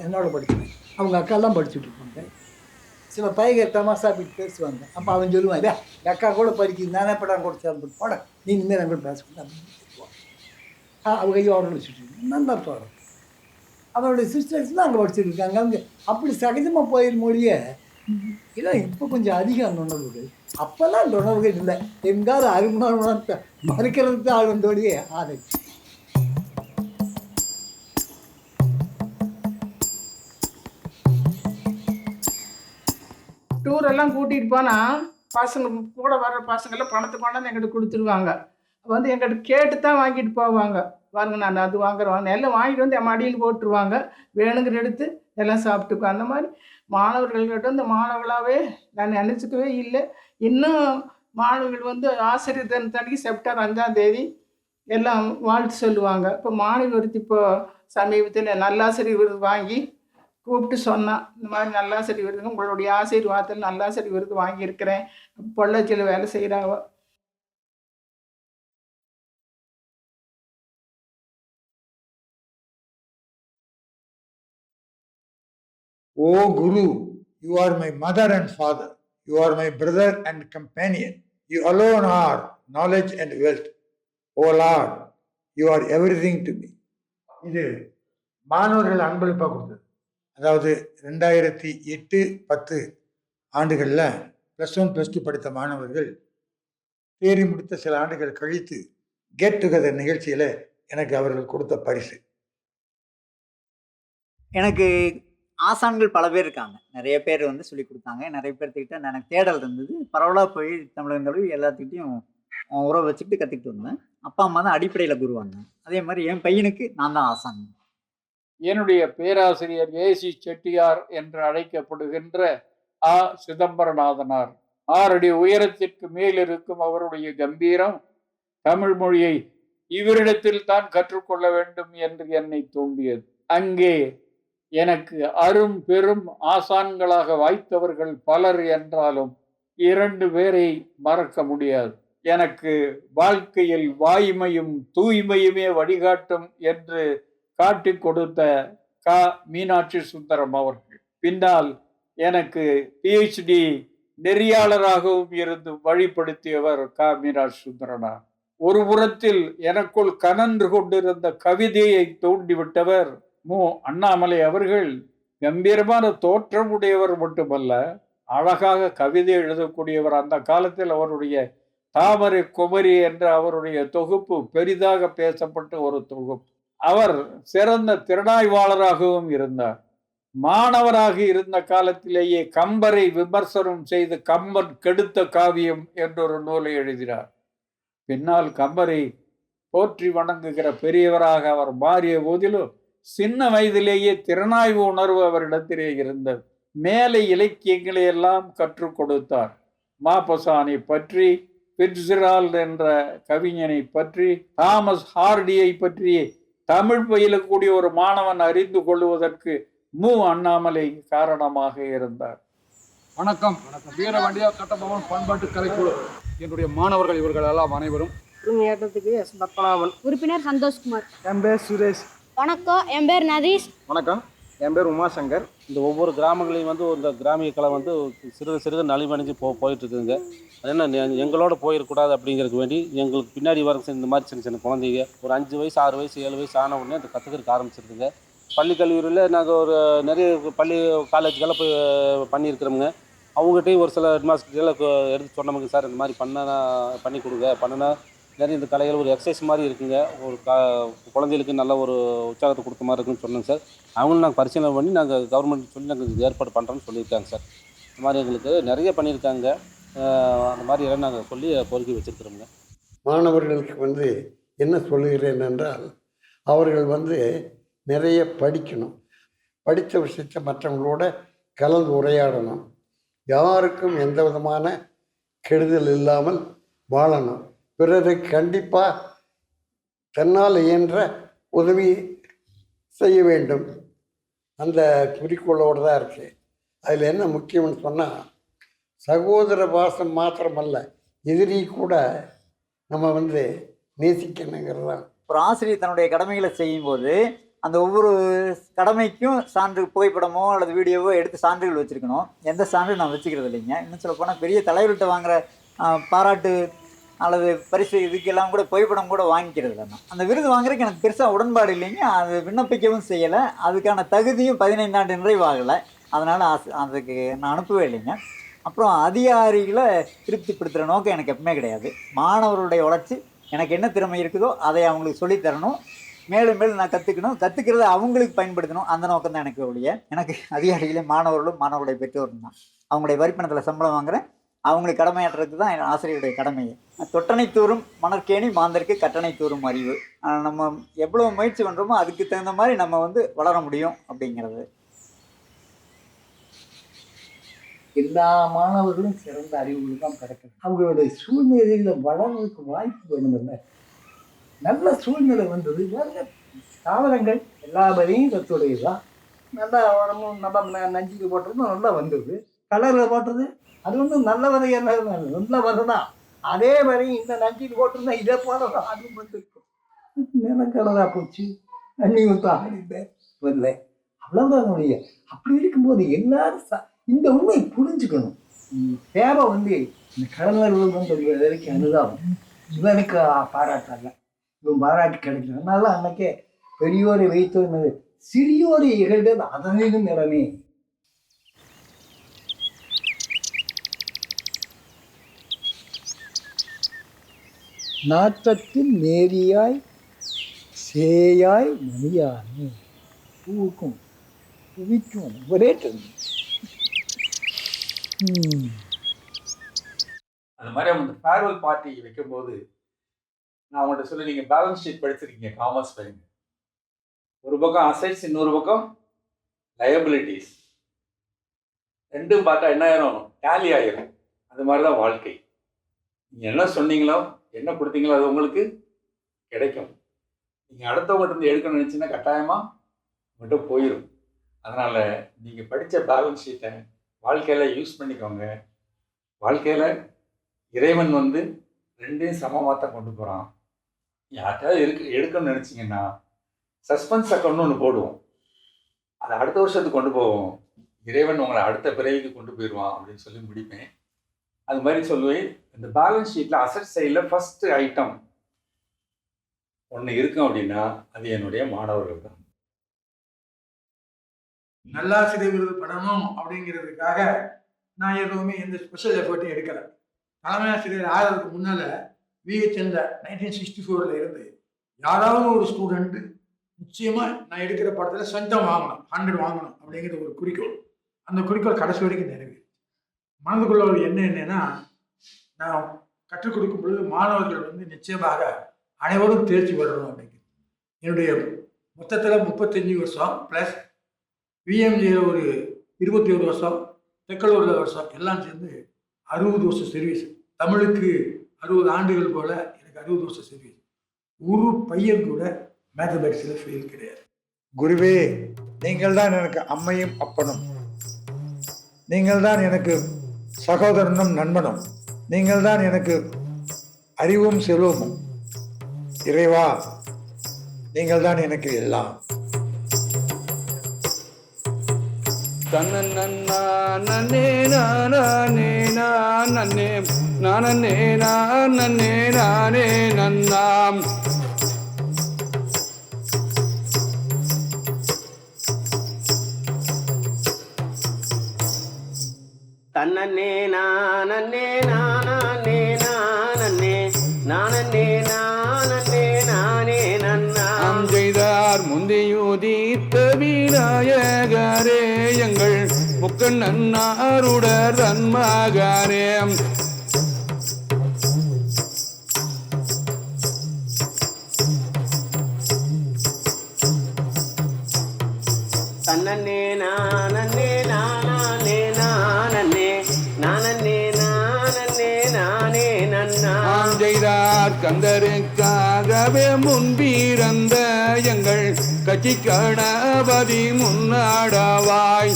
என்னோட படித்தேன், அவங்க அக்காலாம் படிச்சுட்டு இருப்பாங்க. சில பையன் தமாசா அப்படி பேசுவாங்க. அப்போ அவன் சொல்லுவான், இதே என் அக்கா கூட படிக்குது, நானே படம் கூட சேர்ந்து போட நீ இனிமேல் என் கூட பேசக்கூடாது அப்படின்னு சொல்லுவான். அவங்க கையை அவரோட வச்சுட்டு நான் தான் சொல்கிறேன். அவனுடைய சிஸ்டர்ஸ்லாம் அங்கே படிச்சுட்டு இருக்காங்க. அவங்க அப்படி சகஜமாக போயிடும் மொழியே. இல்லை இப்போ கொஞ்சம் அதிகம் அந்த உணர்வுகள். அப்போல்லாம் அந்த உணர்வுகள் இல்லை. எங்காவது அருமையான உணர்த்தை மறுக்கிறதுக்கு ஆள் வந்தோடையே ஆரம்பிச்சு. டூரெல்லாம் கூட்டிகிட்டு போனால் பசங்க கூட வர்ற பசங்களாம் பணத்தை கொண்டாந்து எங்கிட்ட கொடுத்துருவாங்க. வந்து எங்கிட்ட கேட்டு தான் வாங்கிட்டு போவாங்க. வாங்க நான் அது வாங்குறேன் எல்லாம் வாங்கிட்டு வந்து என் மடியில் போட்டுருவாங்க. வேணுங்கிற எடுத்து எல்லாம் சாப்பிட்டுக்கோ. அந்த மாதிரி மாணவர்கள்கிட்ட வந்து மாணவர்களாகவே நான் நினச்சிக்கவே இல்லை. இன்னும் மாணவர்கள் வந்து ஆசிரியர் தினத்தன்னைக்கு செப்டம்பர் 5ஆம் தேதி எல்லாம் வாழ்த்து சொல்லுவாங்க. இப்போ மாணவி ஒருத்தி இப்போ சமீபத்தில் நல்லாசிரியர் விருது வாங்கி கூப்பிட்டு சொன்னான், இந்த மாதிரி நல்லாசிரியர் விருது உங்களுடைய ஆசிரியர் வார்த்தையில் நல்லாசிரியர் விருது வாங்கியிருக்கிறேன், பொள்ளாச்சியில் வேலை செய்கிறாவோ O guru, you are my mother and father, you are my brother and companion, you alone are knowledge and wealth, O lord you are everything to me. இது மாணவர்கள் அன்பளிப்பாக கொடுத்தது. அதாவது 2008-10 ஆண்டுகளில் +1 +2 படித்த மாணவர்கள் தேறி முடித்த சில ஆண்டுகள் கழித்து கெட் டுகெதர் நிகழ்ச்சியில் எனக்கு அவர்கள் கொடுத்த பரிசு. எனக்கு ஆசான்கள் பல பேர் இருக்காங்க. நிறைய பேர் வந்து சொல்லி கொடுத்தாங்க. நிறைய பேர்த்துக்கிட்ட எனக்கு தேடல் இருந்தது. பரவலாக போய் தமிழகம் தழுவி எல்லாத்துக்கிட்டையும் உறவு வச்சுக்கிட்டு கற்றுக்கிட்டு வந்தேன். அப்பா அம்மா தான் அடிப்படையில் குருவாங்க. அதே மாதிரி என் பையனுக்கு நான் தான் ஆசான். என்னுடைய பேராசிரியர் ஏசி செட்டியார் என்று அழைக்கப்படுகின்ற ஆ சிதம்பரநாதனார். 6 அடி உயரத்திற்கு மேல் இருக்கும் அவருடைய கம்பீரம் தமிழ் மொழியை இவரிடத்தில் தான் கற்றுக்கொள்ள வேண்டும் என்று என்னை தூண்டியது. அங்கே எனக்கு அரும் பெரும் ஆசான்களாக வாய்த்தவர்கள் பலர் என்றாலும் 2 பேரை மறக்க முடியாது. எனக்கு வாழ்க்கையில் வாய்மையும் தூய்மையுமே வழிகாட்டும் என்று காட்டி கொடுத்த கா மீனாட்சி சுந்தரம் அவர்கள். பின்னால் எனக்கு PhD நெறியாளராகவும் இருந்து வழிபடுத்தியவர் கா மீனாட்சி சுந்தரனார். ஒரு புறத்தில் எனக்குள் கனன்று கொண்டிருந்த கவிதையை தூண்டிவிட்டவர் மு அண்ணாமலை அவர்கள். கம்பீரமான தோற்றமுடையவர் மட்டுமல்ல, அழகாக கவிதை எழுதக்கூடியவர். அந்த காலத்தில் அவருடைய தாமரை குமரி என்ற அவருடைய தொகுப்பு பெரிதாக பேசப்பட்ட ஒரு தொகுப்பு. அவர் சிறந்த திறனாய்வாளராகவும் இருந்தார். மாணவராக இருந்த காலத்திலேயே கம்பரை விமர்சனம் செய்து கம்பன் கெடுத்த காவியம் என்றொரு நூலை எழுதினார். பின்னால் கம்பரை போற்றி வணங்குகிற பெரியவராக அவர் மாறிய போதிலும் சின்ன வயதிலேயே திறனாய்வு உணர்வு அவரிடத்திலே இருந்தது. மேலை இலக்கியங்களை எல்லாம் கற்றுக் கொடுத்தார். மாப்பசானை பற்றி, பிட்ஸ்ரால்ட் என்ற கவிஞனை பற்றி, தாமஸ் ஹார்டியை பற்றி தமிழ் பயிலக்கூடிய ஒரு மாணவன் அறிந்து கொள்வதற்கு மு அண்ணாமலை காரணமாக இருந்தார். வணக்கம். வீரவண்டியா கட்டபொம்மன் பண்பாட்டு கலைக்குழு என்னுடைய மாணவர்கள் இவர்கள் எல்லாம் அனைவரும். உரிமையாட்டத்துக்கு எஸ் பத்மநாபன். உறுப்பினர் சந்தோஷ்குமார். என் பேர் சுரேஷ். வணக்கம், என் பேர் நதீஷ். வணக்கம், என் பேர் உமாசங்கர். இந்த ஒவ்வொரு கிராமங்களையும் வந்து இந்த கிராமிய கலை வந்து சிறுக நலிவடைஞ்சு போயிட்டு இருக்குதுங்க. அது என்ன எங்களோட போயிடக்கூடாது அப்படிங்கிறதுக்கு வேண்டி எங்களுக்கு பின்னாடி வர இந்த மாதிரி சின்ன சின்ன குழந்தைங்க ஒரு 5 வயசு 6 வயசு 7 வயசு ஆன உடனே அந்த கற்றுக்கிறதுக்கு ஆரம்பிச்சிருக்குங்க. பள்ளி கல்லூரியில் நாங்கள் ஒரு நிறைய பள்ளி காலேஜுக்கெல்லாம் போய் பண்ணியிருக்கிறோமுங்க. அவங்ககிட்டையும் ஒரு சில ஹெட்மாஸ்டர்லாம் எடுத்து சொன்னோமுங்க, சார் இந்த மாதிரி பண்ணி கொடுங்க, பண்ணினா நிறைய இந்த கலைகள் ஒரு எக்ஸசைஸ் மாதிரி இருக்குங்க, ஒரு குழந்தைகளுக்கு நல்ல ஒரு உற்சாகத்தை கொடுத்த மாதிரி இருக்குன்னு சொன்னோங்க சார். அவங்களும் நாங்கள் பரிசீலனை பண்ணி நாங்கள் கவர்மெண்ட் சொல்லி நாங்கள் ஏற்பாடு பண்ணுறோன்னு சொல்லியிருக்காங்க சார். இந்த மாதிரி எங்களுக்கு நிறைய பண்ணியிருக்காங்க. அந்த மாதிரி எல்லாம் நாங்கள் சொல்லி கோரிக்கை வச்சுருக்கிறோங்க. மாணவர்களுக்கு வந்து என்ன சொல்லுகிறேன் என்றால், அவர்கள் நிறைய படிக்கணும். படித்த விஷயத்தை மற்றவங்களோட கலந்து உரையாடணும். யாருக்கும் எந்த விதமான கெடுதல் இல்லாமல் வாழணும். பிறரை கண்டிப்பாக தன்னால் இயன்ற உதவி செய்ய வேண்டும். அந்த குறிக்கோளோடு தான் இருக்கு. அதில் என்ன முக்கியம்னு சொன்னால், சகோதர பாசம் மாத்திரமல்ல, எதிரி கூட நம்ம நேசிக்கணுங்கிறது தான். ஒரு ஆசிரியர் தன்னுடைய கடமைகளை செய்யும்போது அந்த ஒவ்வொரு கடமைக்கும் சான்று புகைப்படமோ அல்லது வீடியோவோ எடுத்து சான்றுகள் வச்சுருக்கணும். எந்த சான்று நான் வச்சுக்கிறது இல்லைங்க. இன்னும் சொல்ல போனால் பெரிய தலைவர்கிட்ட வாங்குகிற பாராட்டு அல்லது பரிசு இதுக்கெல்லாம் கூட புகைப்படம் கூட வாங்கிக்கிறது இல்லை. அந்த விருது வாங்குறதுக்கு எனக்கு பெருசாக உடன்பாடு இல்லைங்க. அது விண்ணப்பிக்கவும் செய்யலை. அதுக்கான தகுதியும் 15 ஆண்டு நிறைவாகலை. அதனால் அதுக்கு நான் அனுப்பவே இல்லைங்க. அப்புறம் அதிகாரிகளை திருப்திப்படுத்துகிற நோக்கம் எனக்கு எப்பவுமே கிடையாது. மாணவர்களுடைய வளர்ச்சி எனக்கு என்ன திறமை இருக்குதோ அதை அவங்களுக்கு சொல்லித்தரணும். மேலும் மேலும் நான் கற்றுக்கிறத அவங்களுக்கு பயன்படுத்தணும். அந்த நோக்கம் தான் எனக்கு ஒழிய, எனக்கு அதிகாரிகளே மாணவர்களுடைய பெற்றோரும் தான். அவங்களுடைய வரிப்பணத்தில் சம்பளம் வாங்குகிறேன். அவங்களுக்கு கடமையாற்றுறதுக்கு தான் என் ஆசிரியருடைய கடமையை. தொட்டனை தூரும் மணற்கேணி மாந்தருக்கு கட்டணை தூரும் அறிவு. நம்ம எவ்வளோ முயற்சி பண்ணுறோமோ அதுக்கு தகுந்த மாதிரி நம்ம வளர முடியும் அப்படிங்கிறது. எல்லா மாணவர்களும் சிறந்த அறிவுகள் தான் கிடைக்கும். அவங்களுடைய சூழ்நிலையில் வளர்றதுக்கு வாய்ப்பு வேணுமில்ல. நல்ல சூழ்நிலை வந்தது. தாவரங்கள் எல்லா வரையும் கத்துடையது தான். நல்லா உடம்பும் நல்லா நஞ்சுக்கு போட்டுறதும் நல்லா வந்தது. கலரில் போட்டது அது நல்ல வரை நல்ல வரதான். அதே மாதிரி இந்த நஞ்சுக்கு போட்டிருந்தா இதே போல தான் அதுவும் வந்துருக்கும். நிலக்கலராக போச்சு, தண்ணி ஊற்ற ஆடிப்பேன் வரல, அவ்வளோதான். அப்படி இருக்கும்போது சொல்வது எல்லாரும் இந்த உண்மை புரிஞ்சுக்கணும். தேவை வந்து இந்த கலைஞர்கள் வந்து வேலைக்கு அனுதாபம். இவனுக்கு பாராட்டல, இவன் பாராட்டு கிடைக்கல. அதனால அன்னைக்கே பெரியோரை வைத்து சிறியோரை இகழ்ந்தது அதனிலும் நிலைமை. நாற்றத்தில் நேரியாய் சேயாய் மணியானே பூவுக்கும் புவிக்கும் ஒரே அந்த மாதிரி அவங்க ஃபேர்வெல் பார்ட்டி வைக்கும்போது நான் அவங்கள்ட்ட சொல்லி, நீங்கள் பேலன்ஸ் ஷீட் படிச்சிருக்கீங்க, காமர்ஸ் பையங்க. ஒரு பக்கம் அசெட்ஸ், இன்னொரு பக்கம் லயபிலிட்டிஸ். ரெண்டும் பார்த்தா என்ன ஆயிரும்? டேலி ஆயிரும். அது மாதிரி தான் வாழ்க்கை. நீங்கள் என்ன சொன்னீங்களோ, என்ன கொடுத்தீங்களோ அது உங்களுக்கு கிடைக்கும். நீங்கள் அடுத்தவங்கள்ட்ட இருந்து எடுக்கணும்னு நினச்சிங்கன்னா கட்டாயமாக உங்கள்கிட்ட போயிடும். அதனால் நீங்கள் படித்த பேலன்ஸ் ஷீட்டை வாழ்க்கையில் யூஸ் பண்ணிக்கோங்க. வாழ்க்கையில் இறைவன் வந்து ரெண்டையும் சமமாக தான் கொண்டு போகிறான். யார்கிட்ட எடுக்கணும்னு நினச்சிங்கன்னா சஸ்பென்ஸ் அக்கௌண்ட்னு ஒன்று போடுவோம், அதை அடுத்த வருஷத்துக்கு கொண்டு போவோம். இறைவன் உங்களை அடுத்த பிறவிக்கு கொண்டு போயிடுவான் அப்படின்னு சொல்லி முடிப்பேன். அது மாதிரி சொல்லுவேன். இந்த பேலன்ஸ் ஷீட்டில் அசட் சைடில் ஃபஸ்ட்டு ஐட்டம் ஒன்று இருக்கும் அப்படின்னா அது என்னுடைய மாணவர்கள் தான். நல்லாசிரியர் விருது பெறணும் அப்படிங்கிறதுக்காக நான் எதுவுமே எந்த ஸ்பெஷல் எஃபர்ட்டும் எடுக்கலை. தலைமை ஆசிரியர் ஆகிறதுக்கு முன்னால் விஹெச்என்ல 1964 இருந்து யாராவது ஒரு ஸ்டூடெண்ட்டு நிச்சயமாக நான் எடுக்கிற படத்தில் சென்டம் வாங்கணும், 100 வாங்கணும் அப்படிங்கிற ஒரு குறிக்கோள். அந்த குறிக்கோள் கடைசி வரைக்கும் நிறைவேறும். மனதுக்குள்ள ஒரு என்னன்னா, நான் கற்றுக் கொடுக்கும் பொழுது மாணவர்கள் வந்து நிச்சயமாக அனைவரும் தேர்ச்சி பெறணும் அப்படிங்கிறது. என்னுடைய மொத்தத்தில் 35 வருஷம் ப்ளஸ் விஎம்ஜியில் ஒரு 21 வருஷம், தெக்கலூரில் வருஷம், எல்லாம் சேர்ந்து 60 வருஷம் சர்வீஸ். தமிழுக்கு 60 ஆண்டுகள் போல் எனக்கு 60 வருஷம் சர்வீஸ். ஒரு பையன் கூட மேத்தமெட்டிக்ஸில் ஃபெயில் கிடையாது. குருவே, நீங்கள் தான் எனக்கு அம்மையும் அப்பனும், நீங்கள் தான் எனக்கு சகோதரனும் நண்பனும், நீங்கள் தான் எனக்கு அறிவும் செல்வமும். இறைவா, நீங்கள் தான் எனக்கு எல்லாம். தன்னே நானே நானே நானே நானே நானே நானே நன்னாம் செய்தார் முந்தையுதித்த விநாயகரே எங்கள் முக்கண் நன்னாருடர் அன்மகனே. தன்னே நானே நானே நானே நானே நானே நானே நன்னாம் செய்தார் கந்தருக்காகவே முன்பிறந்த எங்கள் கட்சி கணபதி முன்னாடவாய்.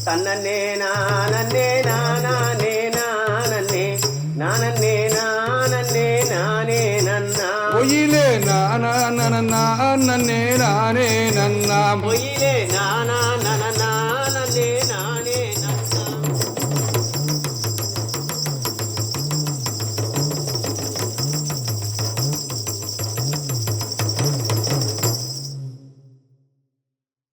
தன்னே நானே நானே நானே நானே நானே நானே நன்னா ஒயிலே நானே நானே நானே நன்னா ஒயிலே நானா